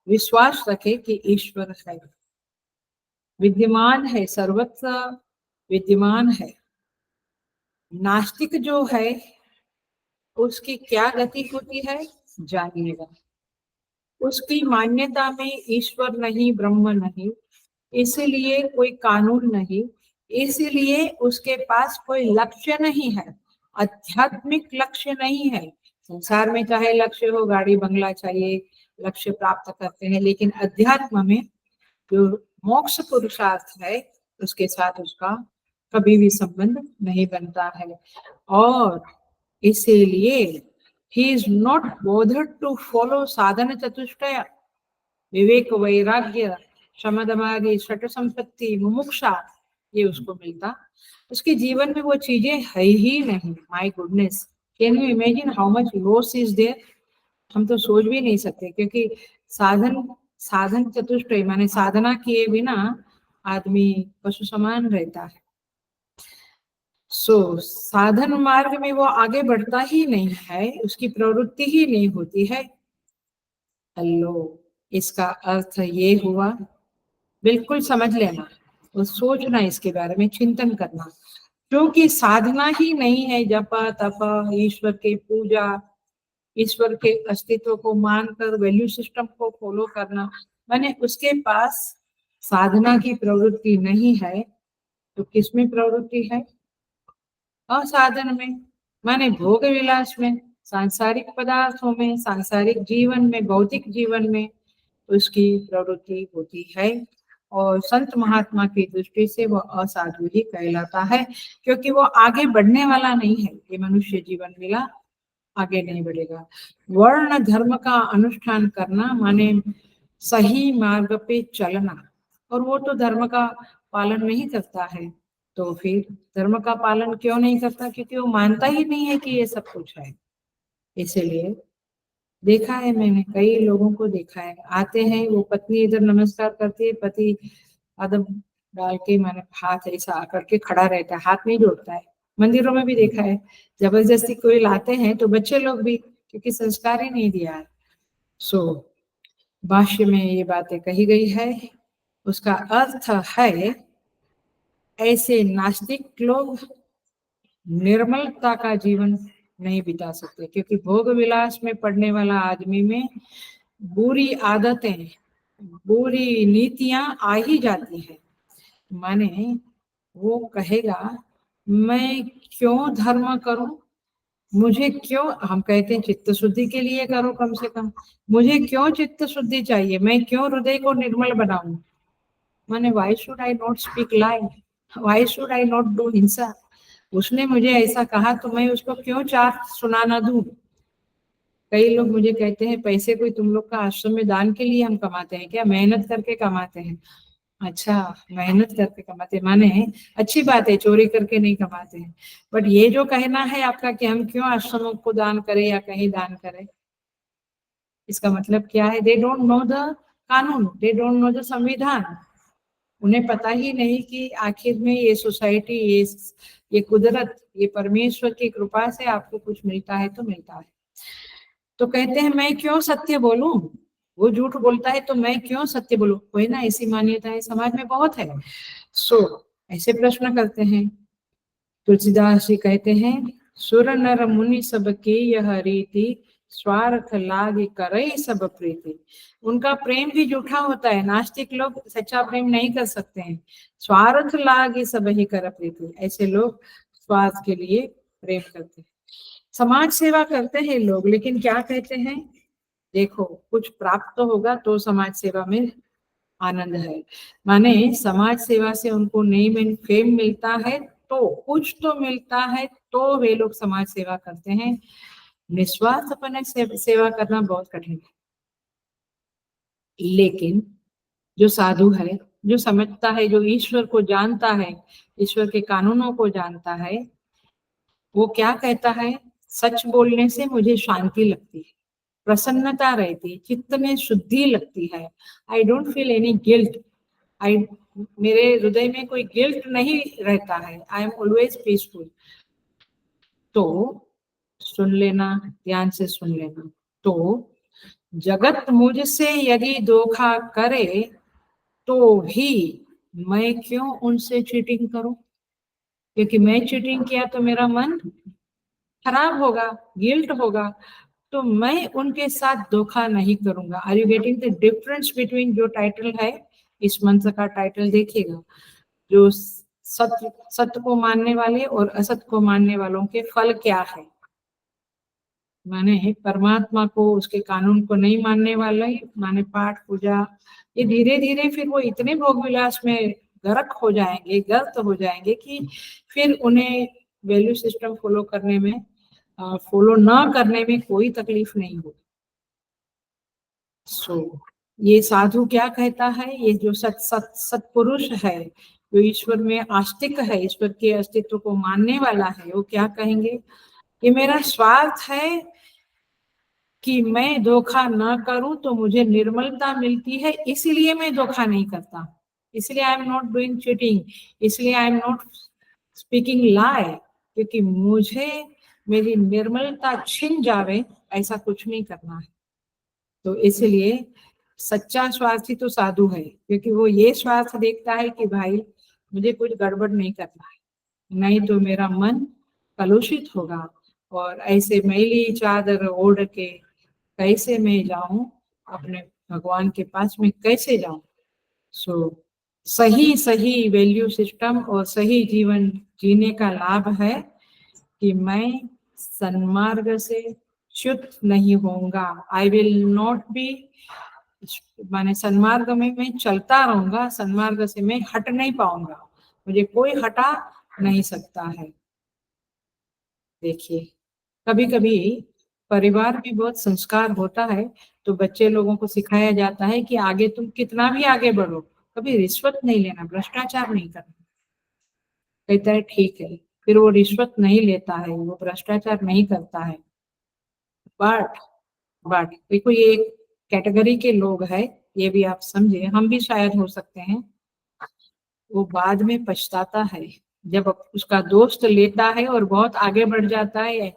विश्वास रखें कि ईश्वर है, विद्यमान है, सर्वत्र विद्यमान है। नास्तिक जो है उसकी क्या गति होती है जानिएगा। उसकी मान्यता में ईश्वर नहीं, ब्रह्म नहीं, इसलिए कोई कानून नहीं, इसलिए उसके पास कोई लक्ष्य नहीं है, आध्यात्मिक लक्ष्य नहीं है। संसार में चाहे लक्ष्य हो, गाड़ी बंगला चाहिए, लक्ष्य प्राप्त करते हैं, लेकिन अध्यात्म में जो मोक्ष पुरुषार्थ है उसके साथ उसका कभी भी संबंध नहीं बनता है। और इसीलिए he is not bothered to follow साधन चतुष्टय, विवेक, वैराग्य, शमदमादि, षट संपत्ति, मुमुक्षा, ये उसको मिलता। उसके जीवन में वो चीजें है ही नहीं। My goodness, can you imagine how much loss is there. हम तो सोच भी नहीं सकते, क्योंकि साधन चतुष्टय माने साधना किए बिना आदमी पशु समान रहता है। साधन मार्ग में वो आगे बढ़ता ही नहीं है, उसकी प्रवृत्ति ही नहीं होती है। हेलो, इसका अर्थ ये हुआ, बिल्कुल समझ लेना और सोचना, इसके बारे में चिंतन करना। क्योंकि साधना ही नहीं है, जप तप, ईश्वर की पूजा, ईश्वर के अस्तित्व को मानकर वैल्यू सिस्टम को फॉलो करना, माने उसके पास साधना की प्रवृत्ति नहीं है। तो किसमें प्रवृत्ति है? असाधन में, माने भोग विलास में, सांसारिक पदार्थों में, सांसारिक जीवन में, भौतिक जीवन में उसकी प्रवृत्ति होती है। और संत महात्मा की दृष्टि से वह असाधु ही कहलाता है, क्योंकि वो आगे बढ़ने वाला नहीं है। ये मनुष्य जीवन मिला, आगे नहीं बढ़ेगा। वर्ण धर्म का अनुष्ठान करना माने सही मार्ग पे चलना, और वो तो धर्म का पालन नहीं करता है। तो फिर धर्म का पालन क्यों नहीं करता? क्योंकि वो मानता ही नहीं है कि ये सब कुछ है। इसीलिए देखा है मैंने, कई लोगों को देखा है, आते हैं, वो पत्नी इधर नमस्कार करती है, पति अदब डाल के मैंने हाथ ऐसा करके खड़ा रहता है, हाथ नहीं जोड़ता है। मंदिरों में भी देखा है, जबरदस्ती कोई लाते हैं तो बच्चे लोग भी, क्योंकि संस्कार ही नहीं दिया है। भाष्य में ये बातें कही गई है, उसका अर्थ है ऐसे नास्तिक लोग निर्मलता का जीवन नहीं बिता सकते, क्योंकि भोग विलास में पड़ने वाला आदमी में बुरी आदतें, बुरी नीतियां आ ही जाती है। माने वो कहेगा मैं क्यों धर्म करूं, मुझे क्यों, हम कहते हैं चित्त शुद्धि के लिए करो, कम से कम मुझे क्यों चित्त शुद्धि चाहिए, मैं क्यों हृदय को निर्मल बनाऊं। माने why should I not speak lie, why should I not do हिंसा। उसने मुझे ऐसा कहा तो मैं उसको क्यों चार सुनाना दूं। कई लोग मुझे कहते हैं पैसे कोई तुम लोग का आश्रम में दान के लिए हम कमाते हैं क्या? मेहनत करके कमाते हैं। अच्छा, मेहनत करके कमाते हैं, माने अच्छी बात है, चोरी करके नहीं कमाते हैं। बट ये जो कहना है आपका कि हम क्यों आश्रमों को दान करें या कहीं दान करें, इसका मतलब क्या है? दे डोंट नो द कानून, दे डोंट नो द संविधान। उन्हें पता ही नहीं कि आखिर में ये सोसाइटी, ये कुदरत, ये परमेश्वर की कृपा से आपको कुछ मिलता है तो मिलता है। तो कहते हैं मैं क्यों सत्य बोलूं, वो झूठ बोलता है तो मैं क्यों सत्य बोलूं। कोई ना, ऐसी मान्यताएं समाज में बहुत है। ऐसे प्रश्न करते हैं। तुलसीदास जी कहते हैं सुर नर मुनि सब के यह रीति, स्वार्थ लाग करे सब प्रीति। उनका प्रेम भी झूठा होता है, नास्तिक लोग सच्चा प्रेम नहीं कर सकते हैं। स्वार्थ लाग सब ही कर प्रीति, ऐसे लोग स्वार्थ के लिए प्रेम करते हैं। समाज सेवा करते हैं लोग, लेकिन क्या कहते हैं, देखो कुछ प्राप्त तो होगा तो समाज सेवा में आनंद है। माने समाज सेवा से उनको नेम एंड फेम मिलता है, तो कुछ तो मिलता है, तो वे लोग समाज सेवा करते हैं। निस्वार्थपने से सेवा करना बहुत कठिन है। लेकिन जो साधु है, जो समझता है, जो ईश्वर को जानता है, ईश्वर के कानूनों को जानता है, वो क्या कहता है? सच बोलने से मुझे शांति लगती है, प्रसन्नता रहती है, चित्त में शुद्धि लगती है। I don't feel any guilt. I मेरे हृदय में कोई गिल्ट नहीं रहता है। I am always peaceful. तो सुन लेना, ध्यान से सुन लेना। तो जगत मुझसे यदि धोखा करे तो भी मैं क्यों उनसे चीटिंग करूं? क्योंकि मैं चीटिंग किया तो मेरा मन खराब होगा, गिल्ट होगा। तो मैं उनके साथ धोखा नहीं करूंगा। Are you getting the difference between? जो टाइटल है, इस मंत्र का टाइटल देखिएगा, जो सत्य सत्य को मानने वाले और असत्य को मानने वालों के फल क्या है। माने परमात्मा को, उसके कानून को नहीं मानने वाले, माने पाठ पूजा, ये धीरे धीरे फिर वो इतने भोग विलास में गर्क हो जाएंगे, गर्त हो जाएंगे कि फिर उन्हें वैल्यू सिस्टम फॉलो करने में, फॉलो ना करने में कोई तकलीफ नहीं होगी। ये साधु क्या कहता है? ये जो सत्पुरुष है, जो ईश्वर में आस्तिक है, ईश्वर के अस्तित्व को मानने वाला है, वो क्या कहेंगे? ये मेरा स्वार्थ है कि मैं धोखा ना करूं तो मुझे निर्मलता मिलती है, इसलिए मैं धोखा नहीं करता, इसलिए I am not doing cheating, इसलिए आई एम नॉट स्पीकिंग लाई, क्योंकि मुझे मेरी निर्मलता छिन जावे ऐसा कुछ नहीं करना है। तो इसलिए सच्चा स्वार्थी तो साधु है, क्योंकि वो ये स्वार्थ देखता है कि भाई मुझे कुछ गड़बड़ नहीं करना है, नहीं तो मेरा मन कलुषित होगा और ऐसे मैली चादर ओढ़ के कैसे मैं जाऊं अपने भगवान के पास में, कैसे जाऊं? सही सही वैल्यू सिस्टम और सही जीवन जीने का लाभ है कि मैं सन्मार्ग से च्युत नहीं होऊंगा। आई विल नॉट बी, माने सन्मार्ग में मैं चलता रहूंगा, सन्मार्ग से मैं हट नहीं पाऊंगा, मुझे कोई हटा नहीं सकता है। देखिए, कभी कभी परिवार में बहुत संस्कार होता है, तो बच्चे लोगों को सिखाया जाता है कि आगे तुम कितना भी आगे बढ़ो, कभी रिश्वत नहीं लेना, भ्रष्टाचार नहीं करना। कहता है ठीक है, फिर वो रिश्वत नहीं लेता है, वो भ्रष्टाचार नहीं करता है। बट बट देखो, ये एक कैटेगरी के लोग हैं, ये भी आप समझे, हम भी शायद हो सकते हैं। वो बाद में पछताता है जब उसका दोस्त लेता है और बहुत आगे बढ़ जाता है,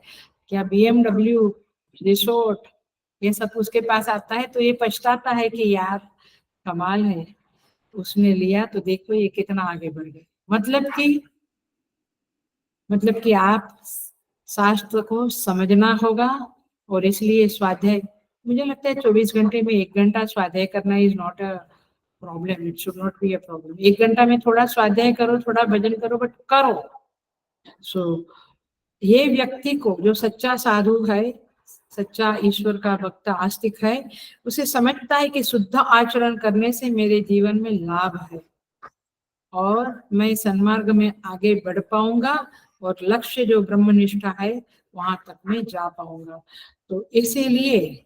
क्या BMW, रिसोर्ट, ये सब उसके पास आता है, तो ये पछताता है कि यार कमाल है, उसने लिया तो देखो ये कितना आगे बढ़ गया। मतलब कि आप शास्त्र को समझना होगा, और इसलिए स्वाध्याय, मुझे लगता है 24 घंटे में 1 घंटा स्वाध्याय करना is not a problem, it should not be a problem. 1 घंटा में थोड़ा स्वाध्याय करो, थोड़ा भजन करो, बट करो। ये व्यक्ति को, जो सच्चा साधु है, सच्चा ईश्वर का भक्त आस्तिक है, उसे समझता है कि शुद्ध आचरण करने से मेरे जीवन में लाभ है और मैं सन्मार्ग में आगे बढ़ पाऊंगा और लक्ष्य जो ब्रह्मनिष्ठा है वहां तक मैं जा पाऊंगा। तो इसीलिए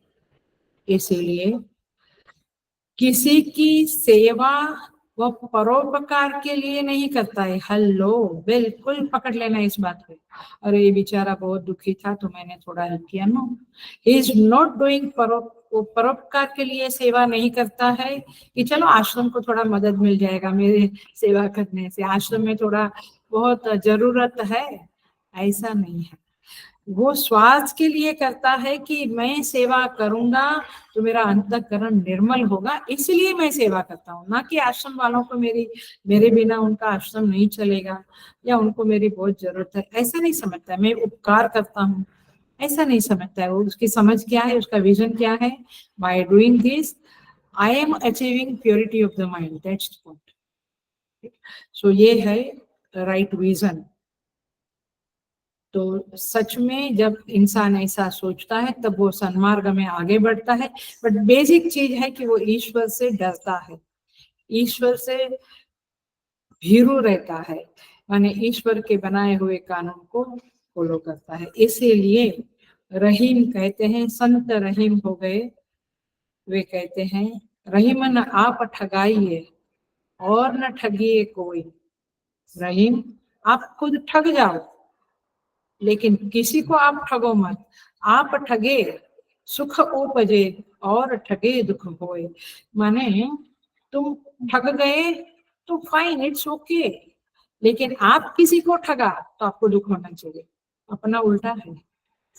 किसी की सेवा वह परोपकार के लिए नहीं करता है। हेलो, बिल्कुल पकड़ लेना इस बात को। अरे ये बेचारा बहुत दुखी था तो मैंने थोड़ा हेल्प किया। No, he is not doing परोपकार के लिए सेवा नहीं करता है कि चलो आश्रम को थोड़ा मदद मिल जाएगा मेरे सेवा करने से, आश्रम में थोड़ा बहुत जरूरत है, ऐसा नहीं है। वो स्वार्थ के लिए करता है कि मैं सेवा करूंगा तो मेरा अंतःकरण निर्मल होगा, इसलिए मैं सेवा करता हूँ। ना कि आश्रम वालों को मेरे बिना उनका आश्रम नहीं चलेगा या उनको मेरी बहुत जरूरत है, ऐसा नहीं समझता है। मैं उपकार करता हूँ, ऐसा नहीं समझता है वो। उसकी समझ क्या है, उसका विजन क्या है? By doing this I am achieving purity of the mind, that's the point. So ये है राइट विजन। तो सच में जब इंसान ऐसा सोचता है तब वो सन्मार्ग में आगे बढ़ता है। बट बेसिक चीज है कि वो ईश्वर से डरता है, ईश्वर से भीरू रहता है, माने ईश्वर के बनाए हुए कानून को फॉलो करता है। इसीलिए रहीम कहते हैं, संत रहीम हो गए। वे कहते हैं रहीम न आप ठगाइए और न ठगिए कोई। रहीम, आप खुद ठग जाओ लेकिन किसी को आप ठगो मत। आप ठगे सुख उपजे और ठगे दुख होए। माने तुम ठग गए तो फाइन, इट्स ओके, लेकिन आप किसी को ठगा तो आपको दुख होना चाहिए। अपना उल्टा है,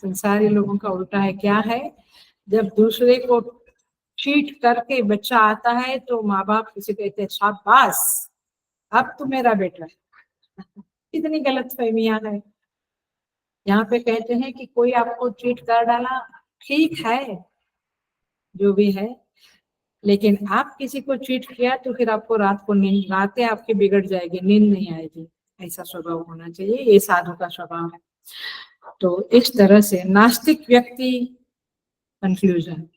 संसारी लोगों का उल्टा है। क्या है? जब दूसरे को चीट करके बच्चा आता है तो माँ बाप किसी कहते हैं शाबाश, अब तो मेरा बेटा है। कितनी गलत फहमियां है। यहाँ पे कहते हैं कि कोई आपको चीट कर डाला, ठीक है, जो भी है, लेकिन आप किसी को चीट किया तो फिर आपको रात को नींद, रातें आपकी बिगड़ जाएगी, नींद नहीं आएगी। ऐसा स्वभाव होना चाहिए, ये साधु का स्वभाव है। तो इस तरह से नास्तिक व्यक्ति, कंक्लूजन,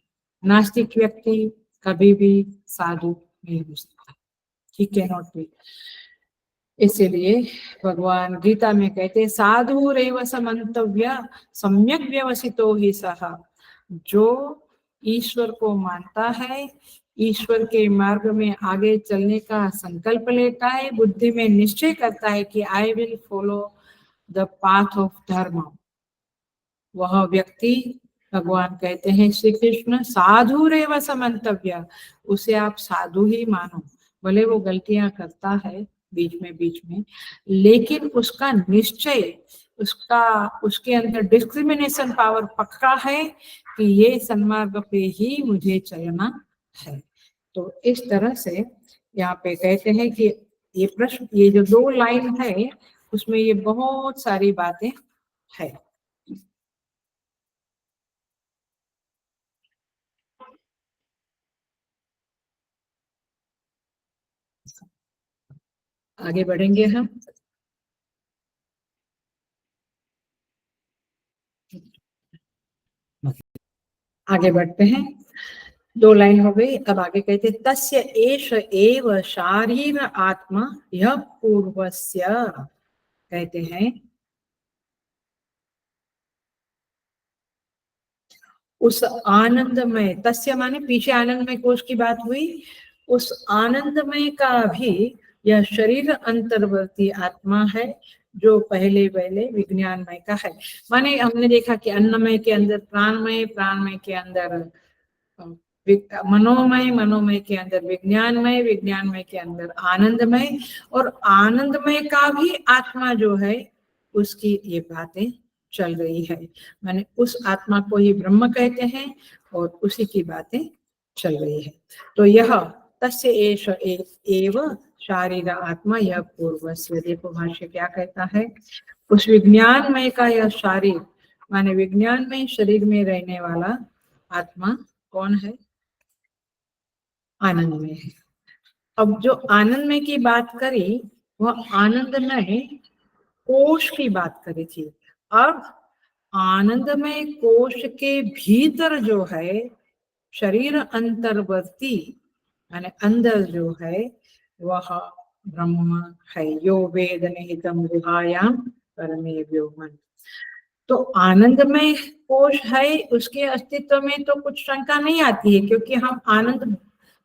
नास्तिक व्यक्ति कभी भी साधु नहीं हो सकता, ही कैन नॉट बी। इसीलिए भगवान गीता में कहते साधु रेव समन्तव्य सम्यक व्यवसितो ही सह। जो ईश्वर को मानता है, ईश्वर के मार्ग में आगे चलने का संकल्प लेता है, बुद्धि में निश्चय करता है कि I will follow the path of धर्म, वह व्यक्ति, भगवान कहते हैं श्री कृष्ण, साधु रेव समन्तव्य, उसे आप साधु ही मानो। भले वो गलतियां करता है बीच में, लेकिन उसका निश्चय, उसके अंदर डिस्क्रिमिनेशन पावर पक्का है कि ये सन्मार्ग पे ही मुझे चलना है। तो इस तरह से यहाँ पे कहते हैं कि ये प्रश्न, ये जो 2 लाइन है उसमें ये बहुत सारी बातें है। आगे बढ़ेंगे हम। आगे बढ़ते हैं, 2 लाइन हो गई, अब आगे कहते तस्य एष एव शारीर आत्मा यह पूर्वस्य। कहते हैं उस आनंदमय, तस्य माने पीछे आनंदमय कोश की बात हुई, उस आनंदमय का भी यह शरीर अंतर्वर्ती आत्मा है जो पहले विज्ञानमय का है। माने हमने देखा कि अन्नमय के अंदर प्राणमय, प्राणमय के अंदर मनोमय, मनोमय के अंदर विज्ञानमय, विज्ञानमय के अंदर आनंदमय, और आनंदमय का भी आत्मा जो है उसकी ये बातें चल रही है। माने उस आत्मा को ही ब्रह्म कहते हैं और उसी की बातें चल रही है। तो यह तस्य एष एव शारीर आत्मा यह पूर्वस्य। देखो भाष्य क्या कहता है, उस विज्ञानमय का यह शारीर, माने विज्ञानमय शरीर में रहने वाला आत्मा कौन है? आनंदमय है। अब जो आनंदमय की बात करी वह आनंदमय कोश की बात करी थी। अब आनंदमय कोश के भीतर जो है शरीर अंतर्वर्ती, माने अंदर जो है वह ब्रह्म है। यो वेद निहितम गुहायाम परमे व्योमन। तो आनंदमय कोश है, उसके अस्तित्व में तो कुछ शंका नहीं आती है, क्योंकि हम आनंद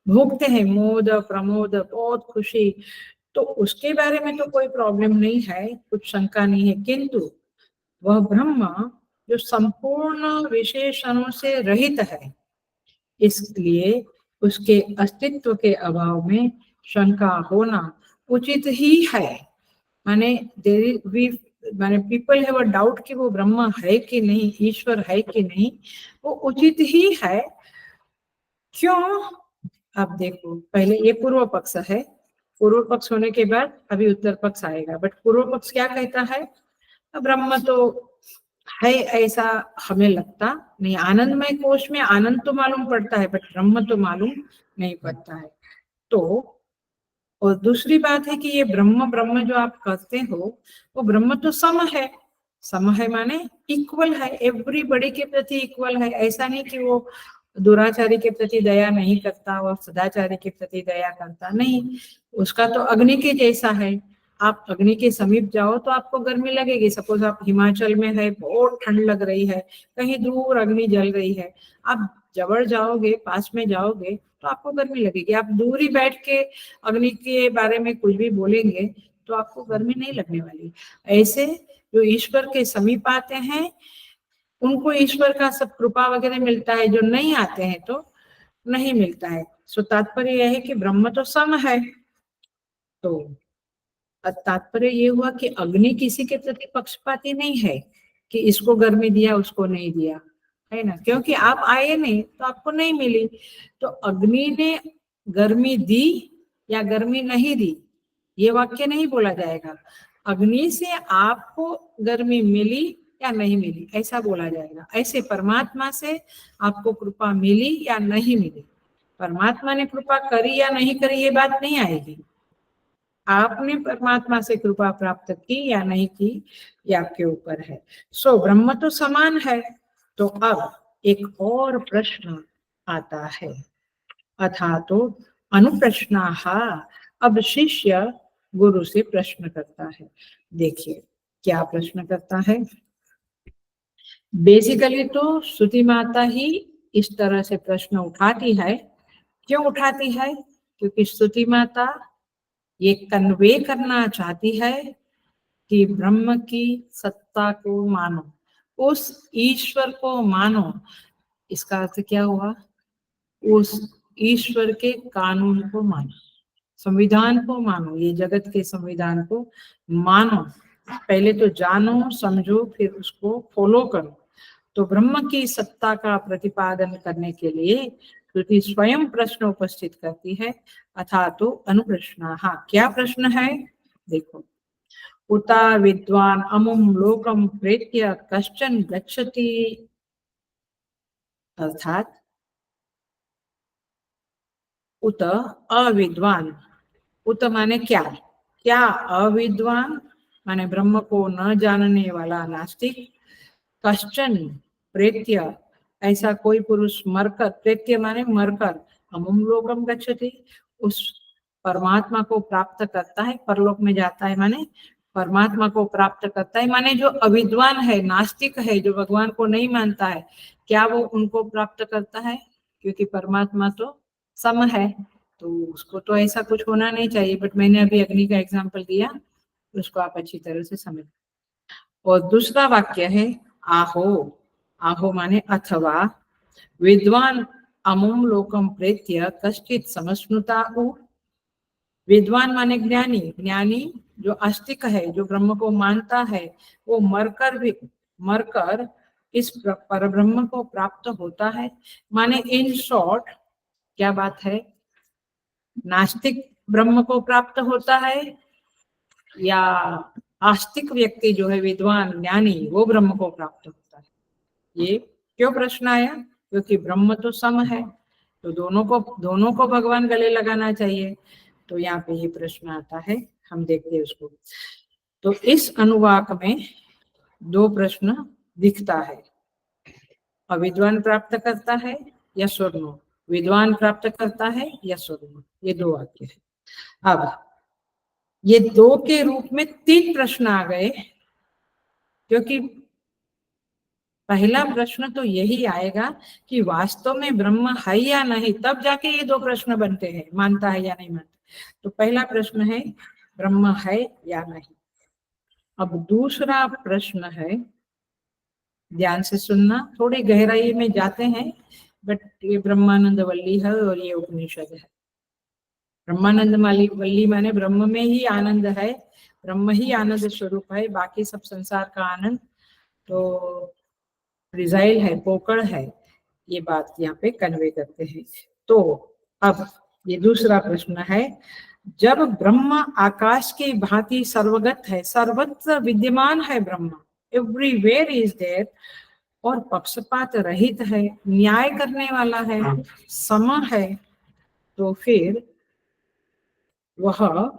भोगते हैं, मोद प्रमोद, बहुत खुशी, तो उसके बारे में तो कोई प्रॉब्लम नहीं है, कुछ शंका नहीं है। किंतु वह ब्रह्म जो संपूर्ण विशेषणों से रहित है, इसलिए उसके अस्तित्व के अभाव में शंका होना उचित ही है। माने माने पीपल हैव अ डाउट कि वो ब्रह्म है कि नहीं, ईश्वर है कि नहीं, वो उचित ही है। क्यों? अब देखो, पहले ये पूर्व पक्ष है, पूर्व पक्ष होने के बाद अभी उत्तर पक्ष आएगा। बट पूर्व पक्ष क्या कहता है? ब्रह्म तो है ऐसा हमें लगता नहीं, आनंदमय कोश में आनंद तो मालूम पड़ता है बट ब्रह्म तो मालूम नहीं पड़ता है। तो और दूसरी बात है कि ये ब्रह्म ब्रह्म जो आप कहते हो वो ब्रह्म तो सम है। सम है माने इक्वल है, एवरीबॉडी के प्रति इक्वल है। ऐसा नहीं कि वो दुराचारी के प्रति दया नहीं करता और सदाचारी के प्रति दया करता, नहीं, उसका तो अग्नि के जैसा है। आप अग्नि के समीप जाओ तो आपको गर्मी लगेगी। सपोज आप हिमाचल में है, बहुत ठंड लग रही है, कहीं दूर अग्नि जल रही है, आप जवळ जाओगे, पास में जाओगे तो आपको गर्मी लगेगी। आप दूर ही बैठ के अग्नि के बारे में कुछ भी बोलेंगे तो आपको गर्मी नहीं लगने वाली। ऐसे जो ईश्वर के समीप आते हैं उनको ईश्वर का सब कृपा वगैरह मिलता है, जो नहीं आते हैं तो नहीं मिलता है। सो तात्पर्य यह है कि ब्रह्म तो सम है। तो तात्पर्य ये हुआ कि अग्नि किसी के प्रति पक्षपाती नहीं है कि इसको गर्मी दिया उसको नहीं दिया, है ना, क्योंकि आप आए नहीं तो आपको नहीं मिली। तो अग्नि ने गर्मी दी या गर्मी नहीं दी ये वाक्य नहीं बोला जाएगा। अग्नि से आपको गर्मी मिली या नहीं मिली ऐसा बोला जाएगा। ऐसे परमात्मा से आपको कृपा मिली या नहीं मिली, परमात्मा ने कृपा करी या नहीं करी ये बात नहीं आएगी। आपने परमात्मा से कृपा प्राप्त की या नहीं की ये आपके ऊपर है। सो ब्रह्म तो समान है। तो अब एक और प्रश्न आता है, अथा तो अनुप्रश्नाः। अब शिष्य गुरु से प्रश्न करता है। देखिए क्या प्रश्न करता है। बेसिकली तो स्तुति माता ही इस तरह से प्रश्न उठाती है। क्यों उठाती है? क्योंकि स्तुति माता ये कन्वे करना चाहती है कि ब्रह्म की सत्ता को मानो, उस ईश्वर को मानो। इसका अर्थ क्या हुआ? उस ईश्वर के कानून को मानो, संविधान को मानो, ये जगत के संविधान को मानो। पहले तो जानो समझो फिर उसको फॉलो करो। तो ब्रह्म की सत्ता का प्रतिपादन करने के लिए श्रुति स्वयं प्रश्न उपस्थित करती है। अथा तो अनुप्रश्नाः। क्या प्रश्न है? देखो, उता विद्वान अमुम लोकम प्रेत्य कश्चन गच्छति, अर्थात उत अविद्वान, उत माने क्या, क्या अविद्वान माने ब्रह्म को न जानने वाला नास्तिक, कश्चन प्रेत्य ऐसा कोई पुरुष मरकर, प्रेत्य माने मरकर, अमुम लोकम गच्छति उस परमात्मा को प्राप्त करता है, परलोक में जाता है माने परमात्मा को प्राप्त करता है। माने जो अविद्वान है, नास्तिक है, जो भगवान को नहीं मानता है, क्या वो उनको प्राप्त करता है? क्योंकि परमात्मा तो सम है तो उसको तो ऐसा कुछ होना नहीं चाहिए। बट मैंने अभी अग्नि का एग्जाम्पल दिया, उसको आप अच्छी तरह से समझ। और दूसरा वाक्य है आहो, आहो माने अथवा, विद्वान अमुम लोकम प्रेत्य कश्चित समश्नुता। विद्वान माने ज्ञानी, ज्ञानी जो आस्तिक है, जो ब्रह्म को मानता है, वो मरकर इस परब्रह्म को प्राप्त होता है। माने इन शॉर्ट क्या बात है, नास्तिक ब्रह्म को प्राप्त होता है या आस्तिक व्यक्ति जो है विद्वान ज्ञानी वो ब्रह्म को प्राप्त होता है? ये क्यों प्रश्न आया? क्योंकि ब्रह्म तो सम है, तो दोनों को भगवान गले लगाना चाहिए। तो यहाँ पे ये प्रश्न आता है, हम देखते हैं उसको। तो इस अनुवाक में दो प्रश्न दिखता है, अविद्वान प्राप्त करता है या स्वर्णो, विद्वान प्राप्त करता है या स्वर्णो, ये दो वाक्य है। अब ये दो के रूप में तीन प्रश्न आ गए, क्योंकि पहला प्रश्न तो यही आएगा कि वास्तव में ब्रह्म है या नहीं, तब जाके ये दो प्रश्न बनते हैं, मानता है या नहीं मानता। तो पहला प्रश्न है ब्रह्म है या नहीं। अब दूसरा प्रश्न है, ध्यान से सुनना, थोड़ी गहराई में जाते हैं बट ये ब्रह्मानंद वल्ली है और ये उपनिषद है। ब्रह्मानंद वल्ली माने ब्रह्म में ही आनंद है, ब्रह्म ही आनंद स्वरूप है, बाकी सब संसार का आनंद तो रिजाइल है, पोकड़ है, ये बात यहाँ पे कन्वे करते हैं। तो अब ये दूसरा प्रश्न है, जब ब्रह्म आकाश की भांति सर्वगत है, सर्वत्र विद्यमान है, ब्रह्म एवरीवेयर इज देयर, और पक्षपात रहित है, न्याय करने वाला है, सम है, तो फिर वह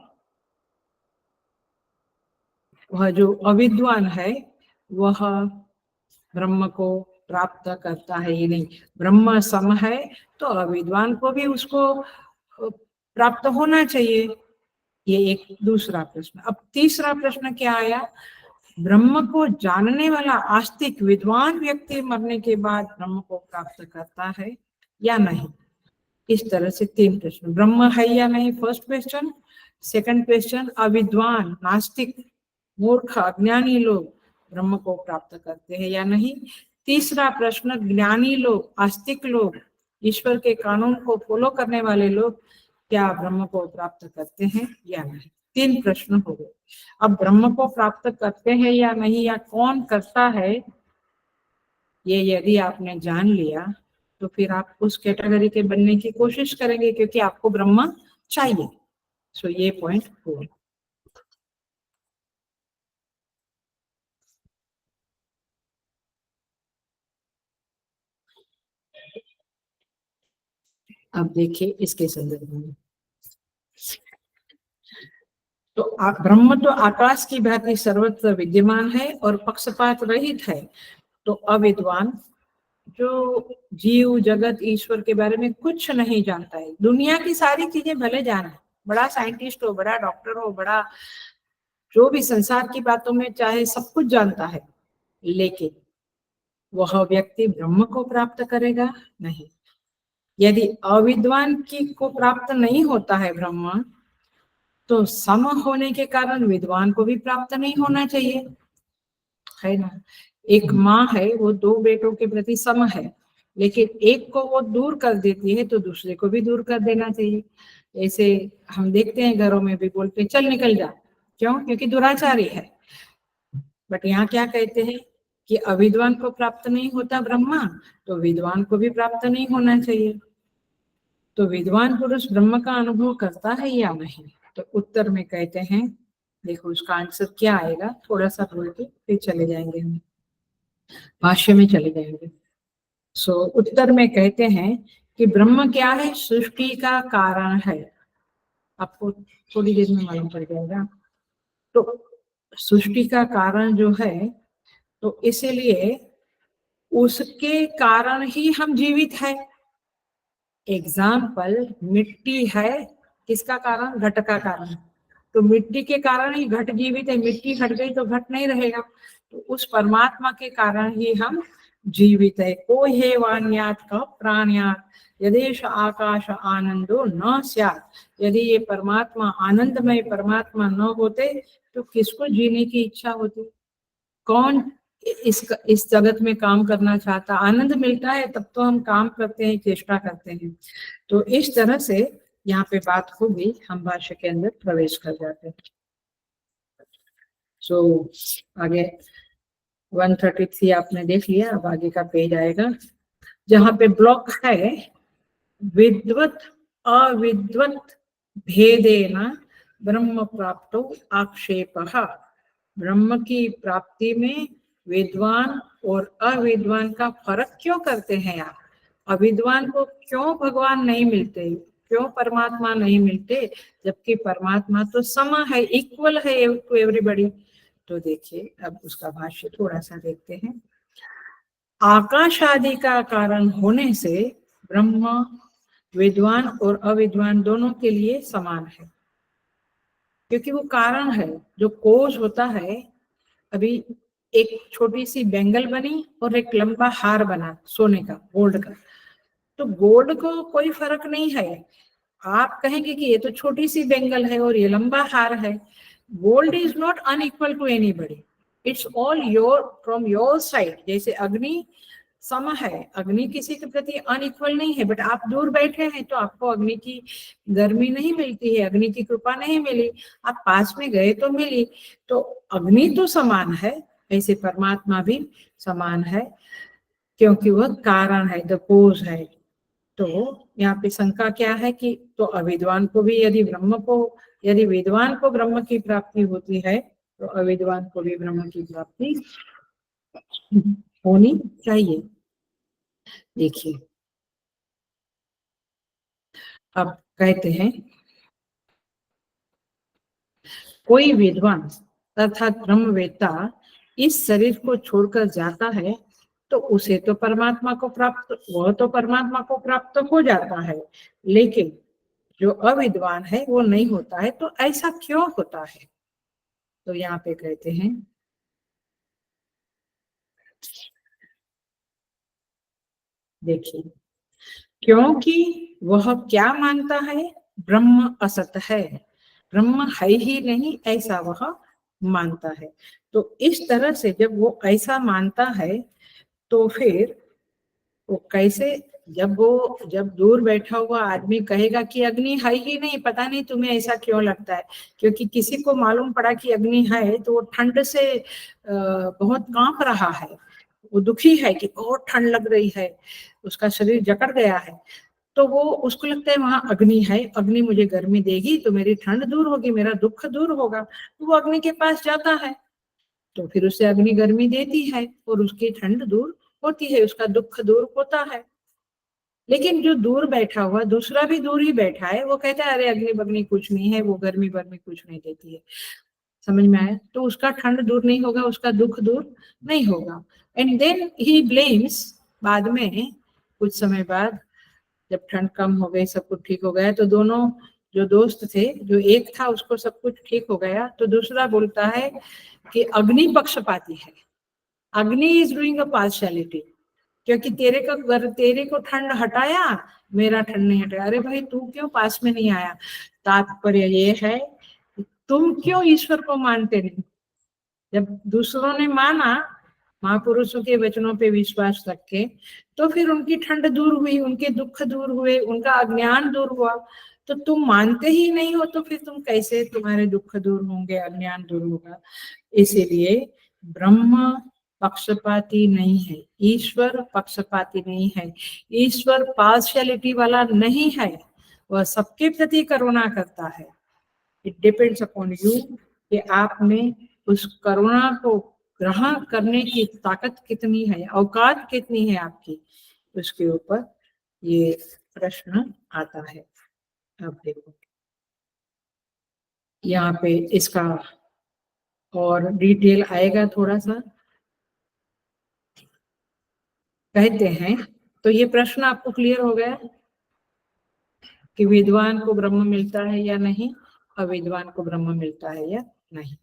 जो अविद्वान है वह ब्रह्म को प्राप्त करता है ही नहीं। ब्रह्म सम है तो अविद्वान को भी उसको प्राप्त होना चाहिए। ये एक दूसरा प्रश्न। अब तीसरा प्रश्न क्या आया, ब्रह्म को जानने वाला आस्तिक विद्वान व्यक्ति मरने के बाद ब्रह्म को प्राप्त करता है या नहीं। इस तरह से 3 प्रश्न, ब्रह्म है या नहीं फर्स्ट क्वेश्चन, सेकंड क्वेश्चन अविद्वान नास्तिक मूर्ख अज्ञानी लोग ब्रह्म को प्राप्त करते हैं या नहीं, तीसरा प्रश्न ज्ञानी लोग आस्तिक लोग ईश्वर के कानून को फॉलो करने वाले लोग क्या ब्रह्म को प्राप्त करते हैं या नहीं। 3 प्रश्न हो गए। अब ब्रह्म को प्राप्त करते हैं या नहीं या कौन करता है, ये यदि आपने जान लिया तो फिर आप उस कैटेगरी के बनने की कोशिश करेंगे क्योंकि आपको ब्रह्म चाहिए। सो ये पॉइंट हो। अब देखिए इसके संदर्भ में, तो ब्रह्म तो आकाश की भांति सर्वत्र विद्यमान है और पक्षपात रहित है। तो अविद्वान जो जीव जगत ईश्वर के बारे में कुछ नहीं जानता है, दुनिया की सारी चीजें भले जाने, बड़ा साइंटिस्ट हो, बड़ा डॉक्टर हो, बड़ा जो भी संसार की बातों में चाहे सब कुछ जानता है, लेकिन वह व्यक्ति ब्रह्म को प्राप्त करेगा नहीं। यदि अविद्वान की को प्राप्त नहीं होता है ब्रह्म, तो सम होने के कारण विद्वान को भी प्राप्त नहीं होना चाहिए, है ना। एक माँ है, वो 2 बेटों के प्रति सम है, लेकिन एक को वो दूर कर देती है तो दूसरे को भी दूर कर देना चाहिए। ऐसे हम देखते हैं घरों में भी बोलते हैं चल निकल जा, क्यों, क्योंकि दुराचारी है। बट यहाँ क्या कहते हैं कि अविद्वान को प्राप्त नहीं होता ब्रह्मा, तो विद्वान को भी प्राप्त नहीं होना चाहिए। तो विद्वान पुरुष ब्रह्म का अनुभव करता है या नहीं, तो उत्तर में कहते हैं, देखो उसका आंसर क्या आएगा, थोड़ा सा बोल के फिर चले जाएंगे, हम भाष्य में चले जाएंगे। सो उत्तर में कहते हैं कि ब्रह्म क्या है, सृष्टि का कारण है। आपको थोड़ी देर में मालूम पड़ जाएगा। तो सृष्टि का कारण जो है, तो इसीलिए उसके कारण ही हम जीवित है। एग्जाम्पल, मिट्टी है, किसका कारण, घट का कारण। तो मिट्टी के कारण ही घट जीवित है, मिट्टी हट गई तो घट नहीं रहेगा। तो उस परमात्मा के कारण ही हम जीवित है। को हे वाण्यात का प्राण्यात यदेश आकाश आनंदो न स्यात्। यदि ये परमात्मा आनंदमय परमात्मा न होते तो किसको जीने की इच्छा होती, कौन इस जगत में काम करना चाहता, आनंद मिलता है तब तो हम काम करते हैं, चेष्टा करते हैं। तो इस तरह से यहाँ पे बात को भी हम भाष्य के अंदर प्रवेश कर जाते हैं। सो आगे 133 आपने देख लिया, अब आगे का पेज आएगा जहाँ पे ब्लॉक है विद्वत अविद्वत भेदेन ब्रह्म प्राप्तो आक्षेपः। ब्रह्म की प्राप्ति में विद्वान और अविद्वान का फर्क क्यों करते हैं आप, अविद्वान को क्यों भगवान नहीं मिलते, क्यों परमात्मा नहीं मिलते, जबकि परमात्मा तो सम है, इक्वल है टू एवरीबॉडी। तो देखिए अब उसका भाष्य थोड़ा सा देखते हैं। आकाश आदि का कारण होने से ब्रह्म विद्वान और अविद्वान दोनों के लिए समान है, क्योंकि वो कारण है। जो कोष होता है, अभी एक छोटी सी बैंगल बनी और एक लंबा हार बना सोने का, गोल्ड का, तो गोल्ड को कोई फर्क नहीं है। आप कहेंगे कि ये तो छोटी सी बैंगल है और ये लंबा हार है। Gold is not unequal to anybody, it's all your from your side. जैसे अग्नि सम है, अग्नि किसी के प्रति अनइक्वल नहीं है, बट आप दूर बैठे हैं तो आपको अग्नि की गर्मी नहीं मिलती है, अग्नि की कृपा नहीं मिली, आप पास में गए तो मिली। तो अग्नि तो समान है, ऐसे परमात्मा भी समान है, क्योंकि वह कारण है, द कोज है। तो यहाँ पे शंका क्या है कि तो अविद्वान को भी यदि विद्वान को ब्रह्म की प्राप्ति होती है तो अविद्वान को भी ब्रह्म की प्राप्ति होनी चाहिए। देखिए अब कहते हैं, कोई विद्वान अर्थात ब्रह्मवेत्ता इस शरीर को छोड़कर जाता है तो उसे तो परमात्मा को प्राप्त, वह तो परमात्मा को प्राप्त हो जाता है, लेकिन जो अविद्वान है वो नहीं होता है। तो ऐसा क्यों होता है, तो यहाँ पे कहते हैं, देखिए क्योंकि वह क्या मानता है, ब्रह्म असत है, ब्रह्म है ही नहीं ऐसा वह मानता है। तो इस तरह से जब वो ऐसा मानता है तो फिर वो कैसे, जब दूर बैठा हुआ आदमी कहेगा कि अग्नि है ही नहीं, पता नहीं तुम्हें ऐसा क्यों लगता है, क्योंकि किसी को मालूम पड़ा कि अग्नि है तो वो ठंड से बहुत कांप रहा है, वो दुखी है कि बहुत ठंड लग रही है, उसका शरीर जकड़ गया है, तो वो उसको लगता है वहां अग्नि है, अग्नि मुझे गर्मी देगी तो मेरी ठंड दूर होगी, मेरा दुख दूर होगा, तो वो अग्नि के पास जाता है, तो फिर उसे अग्नि गर्मी देती है और उसकी ठंड दूर होती है, उसका दुख दूर होता है। लेकिन जो दूर बैठा हुआ दूसरा भी दूर ही बैठा है, वो कहता है अरे अग्नि बग्नि कुछ नहीं है, वो गर्मी बर्मी कुछ नहीं देती है। समझ में आया? तो उसका ठंड दूर नहीं होगा, उसका दुख दूर नहीं होगा। एंड देन ही ब्लेम्स, बाद में कुछ समय बाद जब ठंड कम हो गई, सब कुछ ठीक हो गया, तो दोनों जो दोस्त थे, जो एक था उसको सब कुछ ठीक हो गया, तो दूसरा बोलता है कि अग्नि पक्षपाती है, अग्नि इज डूइंग अ पार्शियलिटी, क्योंकि तेरे को ठंड हटाया, मेरा ठंड नहीं हटाया। अरे भाई तू क्यों पास में नहीं आया? तात्पर्य ये है तुम क्यों ईश्वर को मानते नहीं? जब दूसरों ने माना, महापुरुषों के वचनों पे विश्वास रख के, तो फिर उनकी ठंड दूर हुई, उनके दुख दूर हुए, उनका अज्ञान दूर हुआ। तो तुम मानते ही नहीं हो तो फिर तुम कैसे, तुम्हारे दुख दूर होंगे, अज्ञान दूर होगा? इसीलिए ब्रह्म पक्षपाती नहीं है, ईश्वर पक्षपाती नहीं है, ईश्वर पार्शियलिटी वाला नहीं है, वह सबके प्रति करुणा करता है। इट डिपेंड्स अपॉन यू कि आप में उस करुणा को ग्रहण करने की ताकत कितनी है, औकात कितनी है आपकी, उसके ऊपर ये प्रश्न आता है। अब देखो यहाँ पे इसका और डिटेल आएगा थोड़ा सा। कहते हैं, तो ये प्रश्न आपको क्लियर हो गया कि विद्वान को ब्रह्म मिलता है या नहीं, अविद्वान को ब्रह्म मिलता है या नहीं।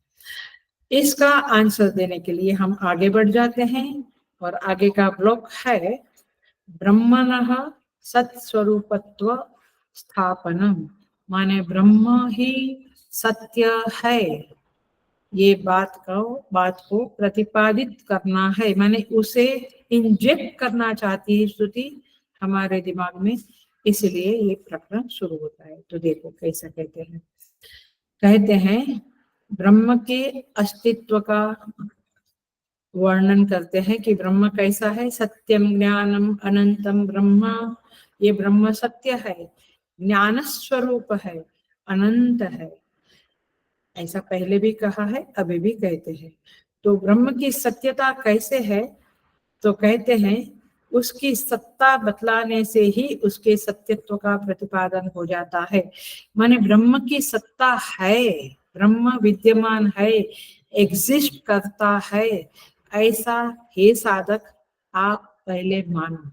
इसका आंसर देने के लिए हम आगे बढ़ जाते हैं, और आगे का ब्लॉक है ब्रह्मणः सत्स्वरूपत्व स्थापनम, माने ब्रह्म ही सत्य है, ये बात को प्रतिपादित करना है, माने उसे इंजेक्ट करना चाहती है श्रुति हमारे दिमाग में, इसलिए ये प्रकरण शुरू होता है। तो देखो कैसा कहते हैं ब्रह्म के अस्तित्व का वर्णन करते हैं कि ब्रह्म कैसा है, सत्यम ज्ञानम अनंतम ब्रह्म, ये ब्रह्म सत्य है, ज्ञान स्वरूप है, अनंत है, ऐसा पहले भी कहा है, अभी भी कहते हैं। तो ब्रह्म की सत्यता कैसे है, तो कहते हैं उसकी सत्ता बतलाने से ही उसके सत्यत्व का प्रतिपादन हो जाता है। माने ब्रह्म की सत्ता है, ब्रह्म विद्यमान है, एग्जिस्ट करता है, ऐसा हे साधक आप पहले मानो।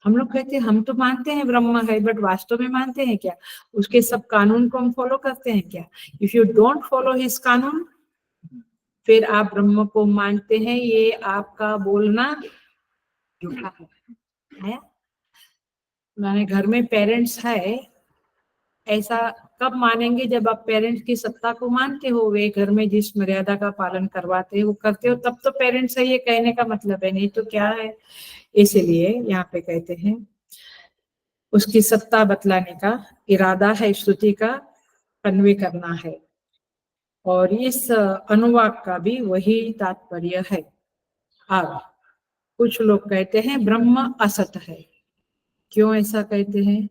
हम लोग कहते हैं हम तो मानते हैं ब्रह्म है, बट वास्तव में मानते हैं क्या? उसके सब कानून को हम फॉलो करते हैं क्या? If you don't follow his कानून, फिर आप ब्रह्म को मानते हैं, ये आपका बोलना झूठा है। माने घर में पेरेंट्स है, ऐसा कब मानेंगे जब आप पेरेंट्स की सत्ता को मानते हो, वे घर में जिस मर्यादा का पालन करवाते हो करते हो, तब तो पेरेंट्स है, ये कहने का मतलब है, नहीं तो क्या है। इसलिए यहाँ पे कहते हैं उसकी सत्ता बतलाने का इरादा है, श्रुति का कन्वे करना है, और इस अनुवाद का भी वही तात्पर्य है। अब कुछ लोग कहते हैं ब्रह्म असत है। क्यों ऐसा कहते हैं?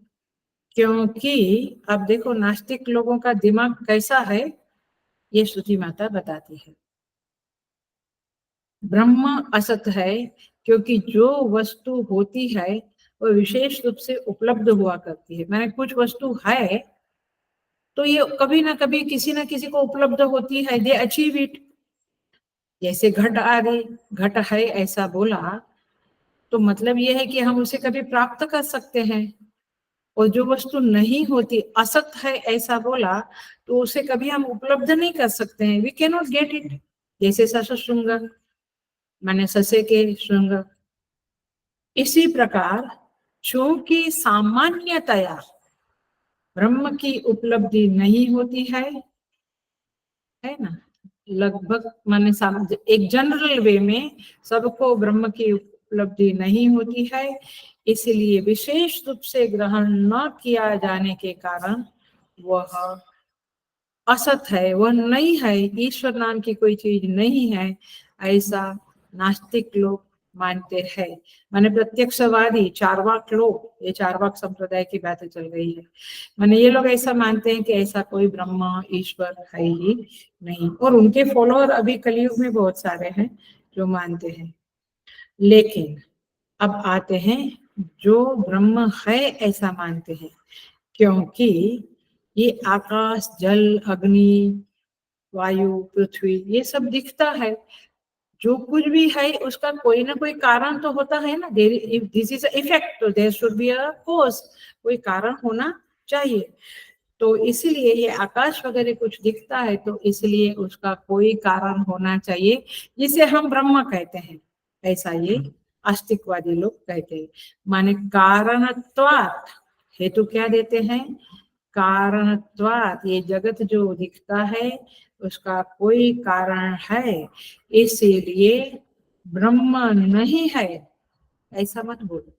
क्योंकि अब देखो नास्तिक लोगों का दिमाग कैसा है, ये श्रुति माता बताती है। ब्रह्म असत है क्योंकि जो वस्तु होती है वो विशेष रूप से उपलब्ध हुआ करती है। मैंने कुछ वस्तु है तो ये कभी ना कभी किसी ना किसी को उपलब्ध होती है, दे अचीव इट। जैसे घट आ गई, घट है ऐसा बोला तो मतलब ये है कि हम उसे कभी प्राप्त कर सकते हैं, और जो वस्तु नहीं होती, असत है ऐसा बोला, तो उसे कभी हम उपलब्ध नहीं कर सकते हैं, we can not get it. जैसे सशृंग माने ससे के श्रृंग, इसी प्रकार चूंकि सामान्यतया ब्रह्म की उपलब्धि नहीं होती है ना, लगभग माने एक जनरल वे में सबको ब्रह्म की उपलब्धि नहीं होती है, इसलिए विशेष रूप से ग्रहण न किया जाने के कारण वह असत है, वह नहीं है, ईश्वर नाम की कोई चीज नहीं है, ऐसा नास्तिक लोग मानते हैं। माने प्रत्यक्षवादी चार्वाक लोग, ये चार्वाक संप्रदाय की बातें चल रही है, माने ये लोग ऐसा मानते हैं कि ऐसा कोई ब्रह्म ईश्वर है ही नहीं, और उनके फॉलोअर अभी कलयुग में बहुत सारे हैं जो मानते हैं। लेकिन अब आते हैं जो ब्रह्म है ऐसा मानते हैं, क्योंकि ये आकाश, जल, अग्नि, वायु, पृथ्वी ये सब दिखता है, जो कुछ भी है उसका कोई ना कोई कारण तो होता है ना। दिस इज इफेक्ट, तो there should be a cause, कोई कारण होना चाहिए। तो इसीलिए ये आकाश वगैरह कुछ दिखता है तो इसलिए उसका कोई कारण होना चाहिए, जिसे हम ब्रह्म कहते हैं, ऐसा ये आस्तिकवादी लोग कहते हैं। माने कारणत्वात्, हेतु क्या देते हैं, कारणत्वात्, ये जगत जो दिखता है उसका कोई कारण है, इसीलिए ब्रह्म नहीं है, ऐसा मत बोलो,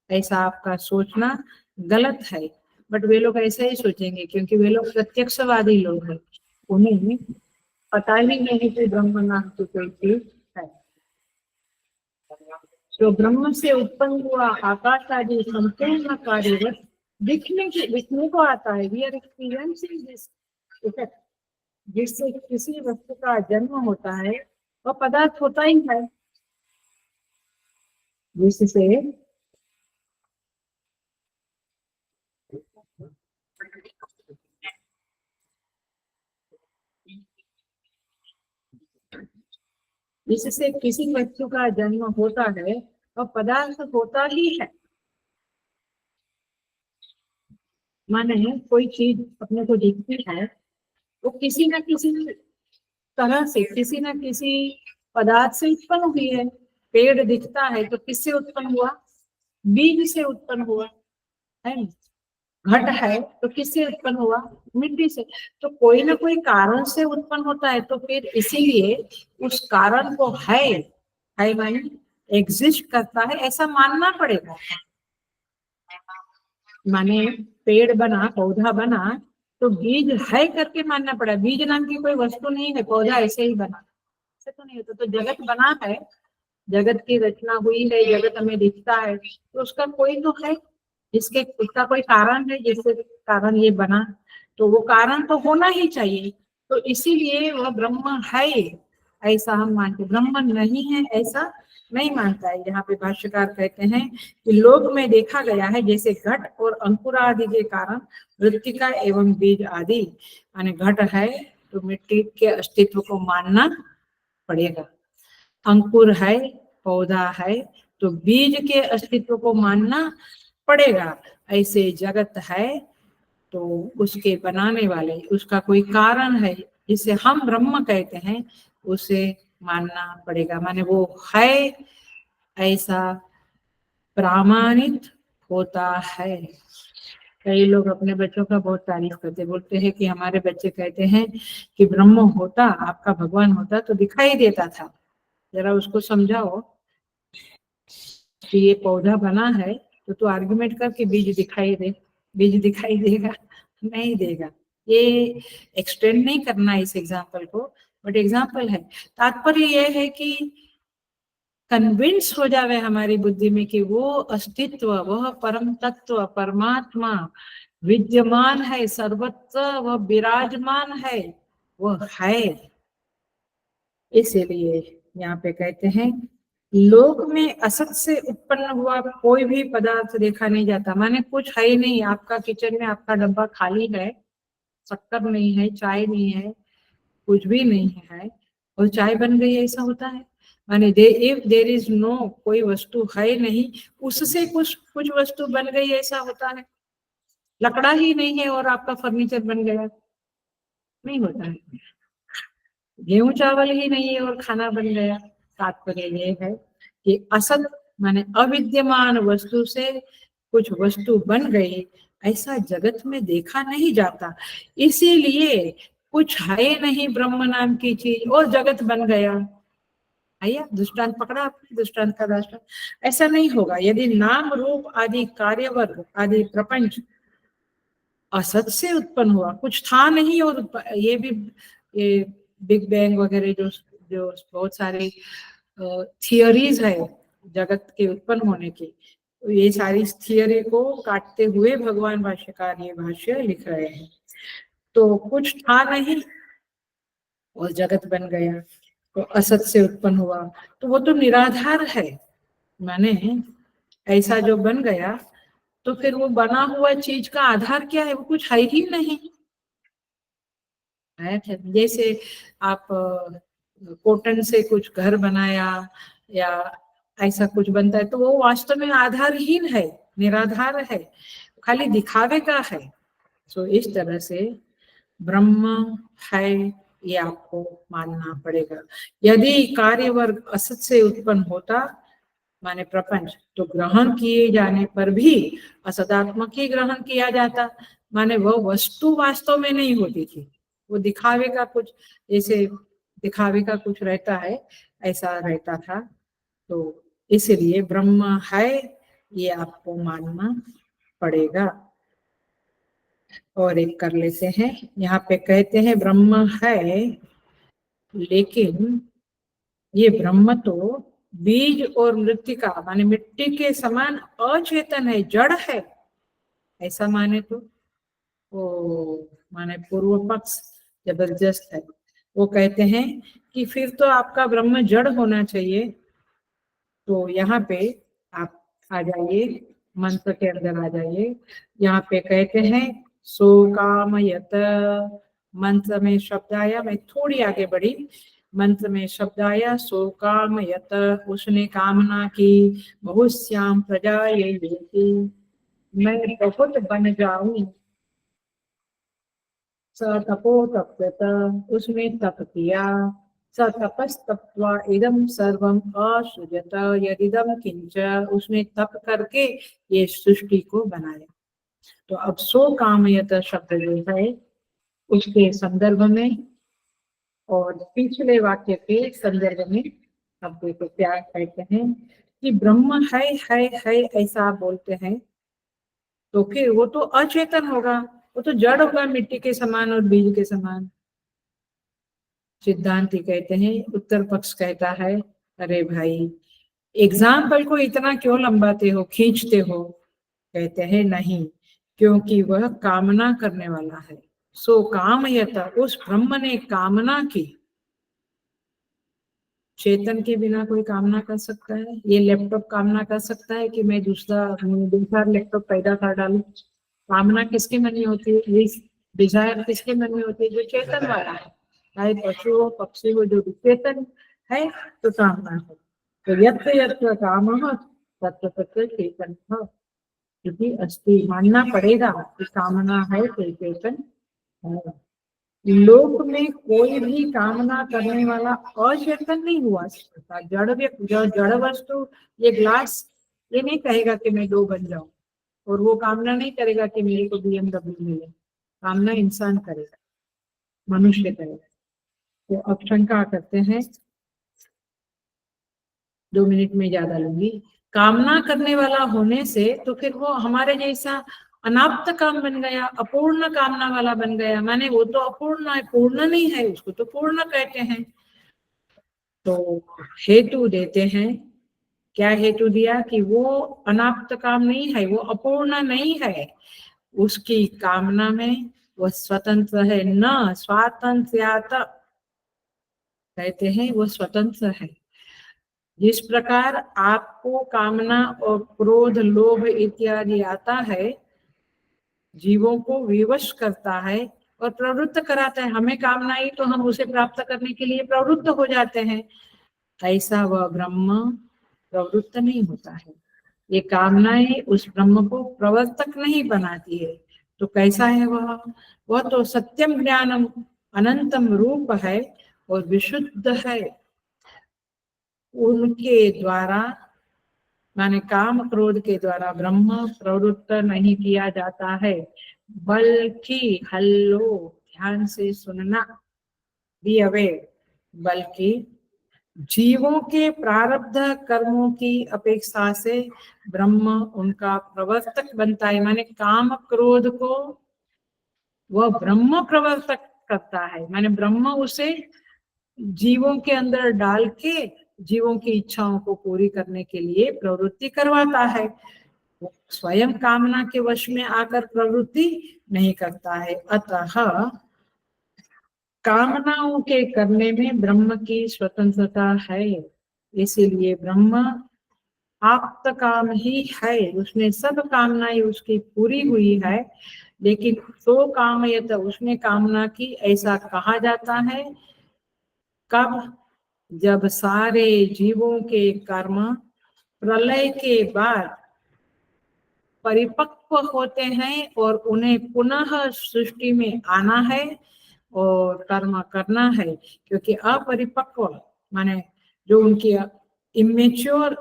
ऐसा आपका सोचना गलत है। बट वे लोग ऐसा ही सोचेंगे क्योंकि वे लोग प्रत्यक्षवादी लोग हैं, उन्हें पता ही नहीं कि ब्रह्म नाम की कोई चीज है। तो ब्रह्म से उत्पन्न हुआ आकाश आदि संपूर्ण कार्यवत दिखने को आता है। We are experiencing this effect, जिससे किसी वस्तु का जन्म होता है वह पदार्थ होता ही है, जिससे जिससे किसी वस्तु का जन्म होता है वह पदार्थ होता ही है। माने कोई चीज अपने को दिखती है वो किसी न किसी तरह से, किसी न किसी पदार्थ से उत्पन्न हुई है। पेड़ दिखता है तो किससे उत्पन्न हुआ, बीज से उत्पन्न हुआ है ना। घट है तो किससे उत्पन्न हुआ, मिट्टी से। तो कोई ना कोई कारण से उत्पन्न होता है, तो फिर इसीलिए उस कारण को है माने एग्जिस्ट करता है ऐसा मानना पड़ेगा। माने पेड़ बना, पौधा बना तो बीज है करके मानना पड़ा, बीज नाम की कोई वस्तु नहीं है, पौधा ऐसे ही बना, ऐसे तो नहीं होता। तो जगत बना है, जगत की रचना हुई है, जगत हमें दिखता है तो उसका कोई तो है, जिसके उसका कोई कारण है जिसके कारण ये बना, तो वो कारण तो होना ही चाहिए। तो इसीलिए वह ब्रह्म है ऐसा हम मानते, ब्रह्म नहीं है ऐसा नहीं मानता है। यहाँ पे भाष्यकार कहते हैं कि लोक में देखा गया है जैसे घट और अंकुर आदि के कारण मृत्तिका एवं बीज आदि, माने घट है तो मिट्टी के अस्तित्व को मानना पड़ेगा, अंकुर है, पौधा है तो बीज के अस्तित्व को मानना पड़ेगा, ऐसे जगत है तो उसके बनाने वाले, उसका कोई कारण है जिसे हम ब्रह्म कहते हैं, उसे मानना पड़ेगा। माने वो है ऐसा प्रमाणित होता है। कई लोग अपने बच्चों का बहुत तारीफ करते, बोलते हैं कि हमारे बच्चे कहते हैं कि ब्रह्म होता, आपका भगवान होता तो दिखाई देता था। जरा उसको समझाओ कि ये पौधा बना है तो तू आर्गुमेंट कर कि बीज दिखाई दे, बीज दिखाई देगा, नहीं देगा। ये एक्सटेंड नहीं करना इस एग्जाम्पल को, बट एग्जाम्पल है। तात्पर्य ये है कि कन्विंस हो जावे हमारी बुद्धि में कि वो अस्तित्व, वह परम तत्व परमात्मा विद्यमान है, सर्वत्र वह विराजमान है, वह है। इसीलिए यहाँ पे कहते हैं लोक में असत से उत्पन्न हुआ कोई भी पदार्थ देखा नहीं जाता। माने कुछ है ही नहीं, आपका किचन में आपका डब्बा खाली है, शक्कर नहीं है, चाय नहीं है, कुछ भी नहीं है और चाय बन गई, ऐसा होता है। माने इफ देर इज नो, कोई वस्तु है नहीं, उससे कुछ कुछ वस्तु बन गई, ऐसा होता है। लकड़ा ही नहीं है और आपका फर्नीचर बन गया, नहीं होता है। गेहूं चावल ही नहीं है और खाना बन गया। तात्पर्य ये है कि असत माने अविद्यमान वस्तु से कुछ वस्तु बन गई, ऐसा जगत में देखा नहीं जाता। इसीलिए कुछ है नहीं ब्रह्म नाम की चीज और जगत बन गया। आइए दृष्टांत पकड़ा आपने, दृष्टांत का दृष्टांत। ऐसा नहीं होगा यदि नाम रूप आदि कार्यवर्ग आदि प्रपंच असत से उत्पन्न हुआ, कुछ था नहीं और ये भी ये बिग बैंग वगैरह जो जो बहुत सारी थियरीज है जगत के उत्पन्न होने की, तो ये सारी थियरी को काटते हुए भगवान भाष्यकार ये भाष्य लिख रहे हैं। तो कुछ था नहीं और जगत बन गया, तो असत से उत्पन्न हुआ, तो वो तो निराधार है। माने ऐसा जो बन गया, तो फिर वो बना हुआ चीज का आधार क्या है? वो कुछ है ही नहीं है। जैसे आप कॉटन से कुछ घर बनाया या ऐसा कुछ बनता है, तो वो वास्तव में आधारहीन है, निराधार है, खाली दिखावे का है। सो इस तरह से ब्रह्म है ये आपको मानना पड़ेगा। यदि कार्य वर्ग असत से उत्पन्न होता, माने प्रपंच, तो ग्रहण किए जाने पर भी असदात्मक ही ग्रहण किया जाता। माने वह वस्तु वास्तव में नहीं होती थी, वो दिखावे का कुछ, जैसे दिखावे का कुछ रहता है ऐसा रहता था। तो इसलिए ब्रह्म है ये आपको मानना पड़ेगा। और एक कर लेते हैं, यहाँ पे कहते हैं ब्रह्म है, लेकिन ये ब्रह्म तो बीज और मृत्तिका माने मिट्टी के समान अचेतन है, जड़ है, ऐसा माने तो वो माने पूर्व पक्ष जबरदस्त है। वो कहते हैं कि फिर तो आपका ब्रह्म जड़ होना चाहिए। तो यहाँ पे आप आ जाइए, मंत्र के अंदर आ जाइए। यहाँ पे कहते हैं सो कामयत, मंत्र में शब्द आया, मैं थोड़ी आगे बढ़ी, मंत्र में शब्द आया सो कामयत, उसने कामना की, बहुश्याम प्रजा ये मैं बहुत बन जाऊं, स तपो तप्यत, उसने तप किया, स तपस्तप्त्वा इदम सर्वम असृजत यदिदम किंच, उसने तप करके ये सृष्टि को बनाया। तो अब सो कामयत शब्द जो है उसके संदर्भ में और पिछले वाक्य के संदर्भ में अब देखो क्या कहते हैं कि ब्रह्म है ऐसा आप बोलते हैं, तो फिर वो तो अचेतन होगा, वो तो जड़ होगा, मिट्टी के समान और बीज के समान। सिद्धांति कहते हैं, उत्तर पक्ष कहता है अरे भाई एग्जाम्पल को इतना क्यों लंबाते हो, खींचते हो? कहते हैं नहीं, क्योंकि वह कामना करने वाला है। सो कामयता, उस ब्रह्म ने कामना की। चेतन के बिना कोई कामना कर सकता है? ये लैपटॉप कामना कर सकता है कि मैं दूसरा लैपटॉप पैदा कर डालूं? कामना किसके मन में होती है? ये डिजायर किसके मन में होती है? जो चेतन वाला है, चाहे पशु हो पक्षी हो, जो भी चेतन है तो कामना है। तो यत्र यत्र कामः तत्र तत्र चेतन क्योंकि अस्थि मानना पड़ेगा कि कामना है तो चेतन है। लोक में कोई भी कामना करने वाला अचेतन नहीं हुआ सकता। जड़ वस्तु, ये ग्लास ये नहीं कहेगा कि मैं दो बन जाऊं, और वो कामना नहीं करेगा कि मेरे को BMW मिले। कामना इंसान करेगा, मनुष्य करेगा। तो अब शंका करते हैं, 2 मिनट में ज्यादा लूंगी। कामना करने वाला होने से तो फिर वो हमारे जैसा अनाप्त काम बन गया, अपूर्ण कामना वाला बन गया। माने वो तो अपूर्ण है, पूर्ण नहीं है, उसको तो पूर्ण कहते हैं। तो हेतु देते हैं, क्या हेतु दिया कि वो अनाप्त काम नहीं है, वो अपूर्ण नहीं है, उसकी कामना में वो स्वतंत्र है। न स्वातंत्र्यता कहते हैं, वो स्वतंत्र है। जिस प्रकार आपको कामना और क्रोध लोभ इत्यादि आता है, जीवों को विवश करता है और प्रवृत्त कराता है, हमें कामना आई तो हम उसे प्राप्त करने के लिए प्रवृत्त हो जाते हैं। ऐसा वह ब्रह्म प्रवृत्त नहीं होता है। ये कामनाएं उस ब्रह्म को प्रवर्तक नहीं बनाती है। तो कैसा है वह तो सत्यम ज्ञानम अनंतम रूप है और विशुद्ध है। उनके द्वारा माने काम क्रोध के द्वारा ब्रह्म प्रवृत्त नहीं किया जाता है, बल्कि हल्लो, ध्यान से सुनना, बी अवेयर, बल्कि जीवों के प्रारब्ध कर्मों की अपेक्षा से ब्रह्म उनका प्रवर्तक बनता है। माने काम क्रोध को वह ब्रह्म प्रवर्तक करता है, माने ब्रह्म उसे जीवों के अंदर डाल के जीवों की इच्छाओं को पूरी करने के लिए प्रवृत्ति करवाता है। स्वयं कामना के वश में आकर प्रवृत्ति नहीं करता है। अतः कामनाओं के करने में ब्रह्म की स्वतंत्रता है। इसीलिए ब्रह्म आप्त काम ही है, उसने सब कामनाएं उसकी पूरी हुई है। लेकिन सो कामयत, उसने कामना की, ऐसा कहा जाता है कब? जब सारे जीवों के कर्म प्रलय के बाद परिपक्व होते हैं और उन्हें पुनः सृष्टि में आना है और कर्म करना है। क्योंकि अपरिपक्व माने जो उनकी इमेच्योर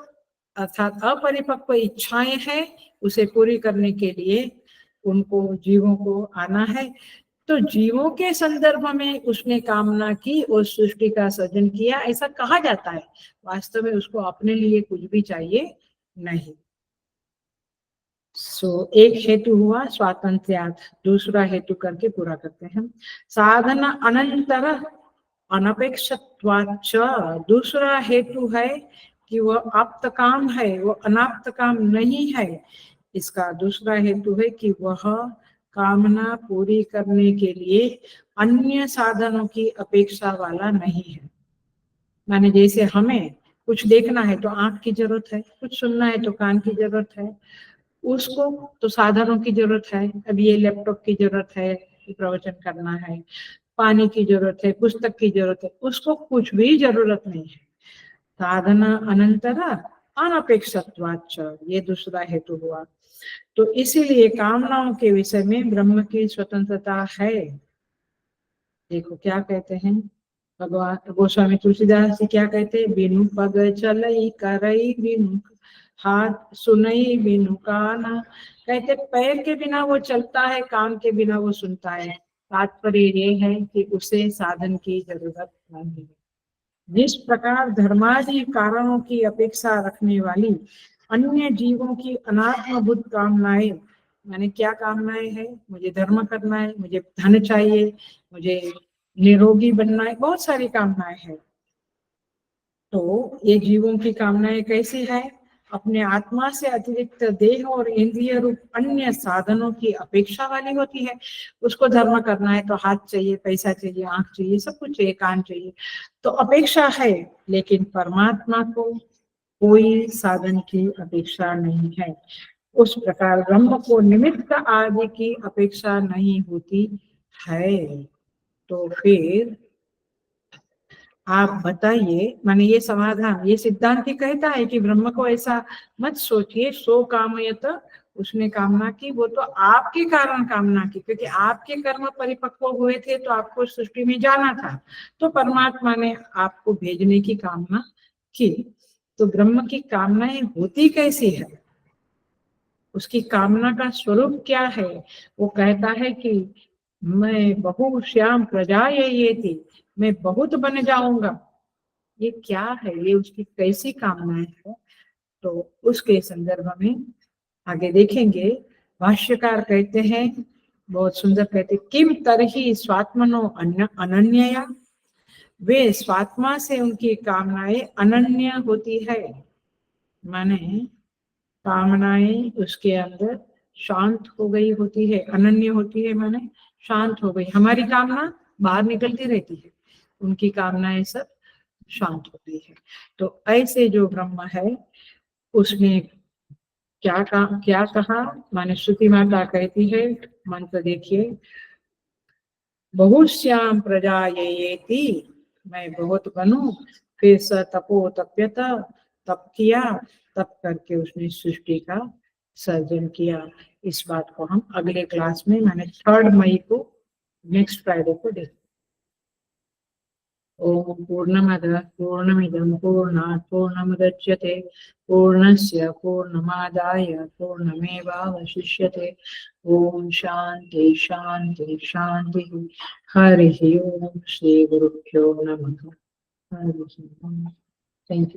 अर्थात अपरिपक्व इच्छाएं हैं, उसे पूरी करने के लिए उनको जीवों को आना है। तो जीवों के संदर्भ में उसने कामना की और सृष्टि का सृजन किया, ऐसा कहा जाता है। वास्तव में उसको अपने लिए कुछ भी चाहिए नहीं। एक हेतु हुआ स्वातंत्र्यात्, दूसरा हेतु करके पूरा करते हैं। साधन अनंतर अनपेक्षत्वाच्च, दूसरा हेतु है कि वह आप्त काम है, वो अनाप्त काम नहीं है। इसका दूसरा हेतु है कि वह कामना पूरी करने के लिए अन्य साधनों की अपेक्षा वाला नहीं है। माने जैसे हमें कुछ देखना है तो आंख की जरूरत है, कुछ सुनना है तो कान की जरूरत है, उसको तो साधनों की जरूरत है। अब ये लैपटॉप की जरूरत है, प्रवचन करना है, पानी की जरूरत है, पुस्तक की जरूरत है, उसको कुछ भी जरूरत नहीं है। साधन अनंतर अनपेक्षत्वाच्च, ये दूसरा हेतु हुआ। तो इसीलिए कामनाओं के विषय में ब्रह्म की स्वतंत्रता है। देखो क्या कहते हैं भगवान गोस्वामी तुलसीदास जी, क्या कहते हैं? बिनु पग चलई करई बिनु हाथ सुनई बिनु कान, कहते पैर के बिना वो चलता है, कान के बिना वो सुनता है। तात्पर्य ये है कि उसे साधन की जरूरत नहीं है। जिस प्रकार धर्मादि कारणों की अपेक्षा रखने वाली अन्य जीवों की अनात्मभूत कामनाएं, माने क्या कामनाएं है? मुझे धर्म करना है, मुझे धन चाहिए, मुझे निरोगी बनना है, बहुत सारी कामनाएं हैं। तो ये जीवों की कामनाएं कैसी है? अपने आत्मा से अतिरिक्त देह और इंद्रिय रूप अन्य साधनों की अपेक्षा वाली होती है। उसको धर्म करना है तो हाथ चाहिए, पैसा चाहिए, आंख चाहिए, सब कुछ चाहिए, कान चाहिए, तो अपेक्षा है। लेकिन परमात्मा को कोई साधन की अपेक्षा नहीं है। उस प्रकार ब्रह्म को निमित्त आदि की अपेक्षा नहीं होती है। तो फिर आप बताइए, माने ये समाधान, ये सिद्धांत ही कहता है कि ब्रह्म को ऐसा मत सोचिए, सो कामयत, उसने कामना की, वो तो आपके कारण कामना की, क्योंकि आपके कर्म परिपक्व हुए थे तो आपको सृष्टि में जाना था, तो परमात्मा ने आपको भेजने की कामना की। तो ब्रह्म की कामनाएं होती कैसी है? उसकी कामना का स्वरूप क्या है? वो कहता है कि मैं बहु श्याम प्रजा ये थी, मैं बहुत बन जाऊंगा। ये क्या है? ये उसकी कैसी कामनाएं है? तो उसके संदर्भ में आगे देखेंगे। भाष्यकार कहते हैं, बहुत सुंदर कहते हैं, किम तरहि स्वात्मनो अनन्यया, वे स्वात्मा से उनकी कामनाएं अनन्य होती है। माने कामनाएं उसके अंदर शांत हो गई होती है, अनन्य होती है, माने शांत हो गई। हमारी कामना बाहर निकलती रहती है, उनकी कामनाएं सब शांत होती है। तो ऐसे जो ब्रह्म है उसने क्या कहा? माने श्रुति माता कहती है, मंत्र देखिए, बहुश्याम प्रजा येति, मैं बहुत बनूं। फिर स तपो तप्यत, तप किया, तप करके उसने सृष्टि का सर्जन किया। इस बात को हम अगले क्लास में, माने 3 मई को, नेक्स्ट फ्राइडे को देखेंगे। ओम पूर्णमदः पूर्णमिदं पूर्णात् पूर्णमुदच्यते पूर्णस्य पूर्णमादाय पूर्णमेवावशिष्यते। ओम शांति शांति शांति। हरि ओम। श्री गुरुभ्यो नमः। हरि ओम। Thank you.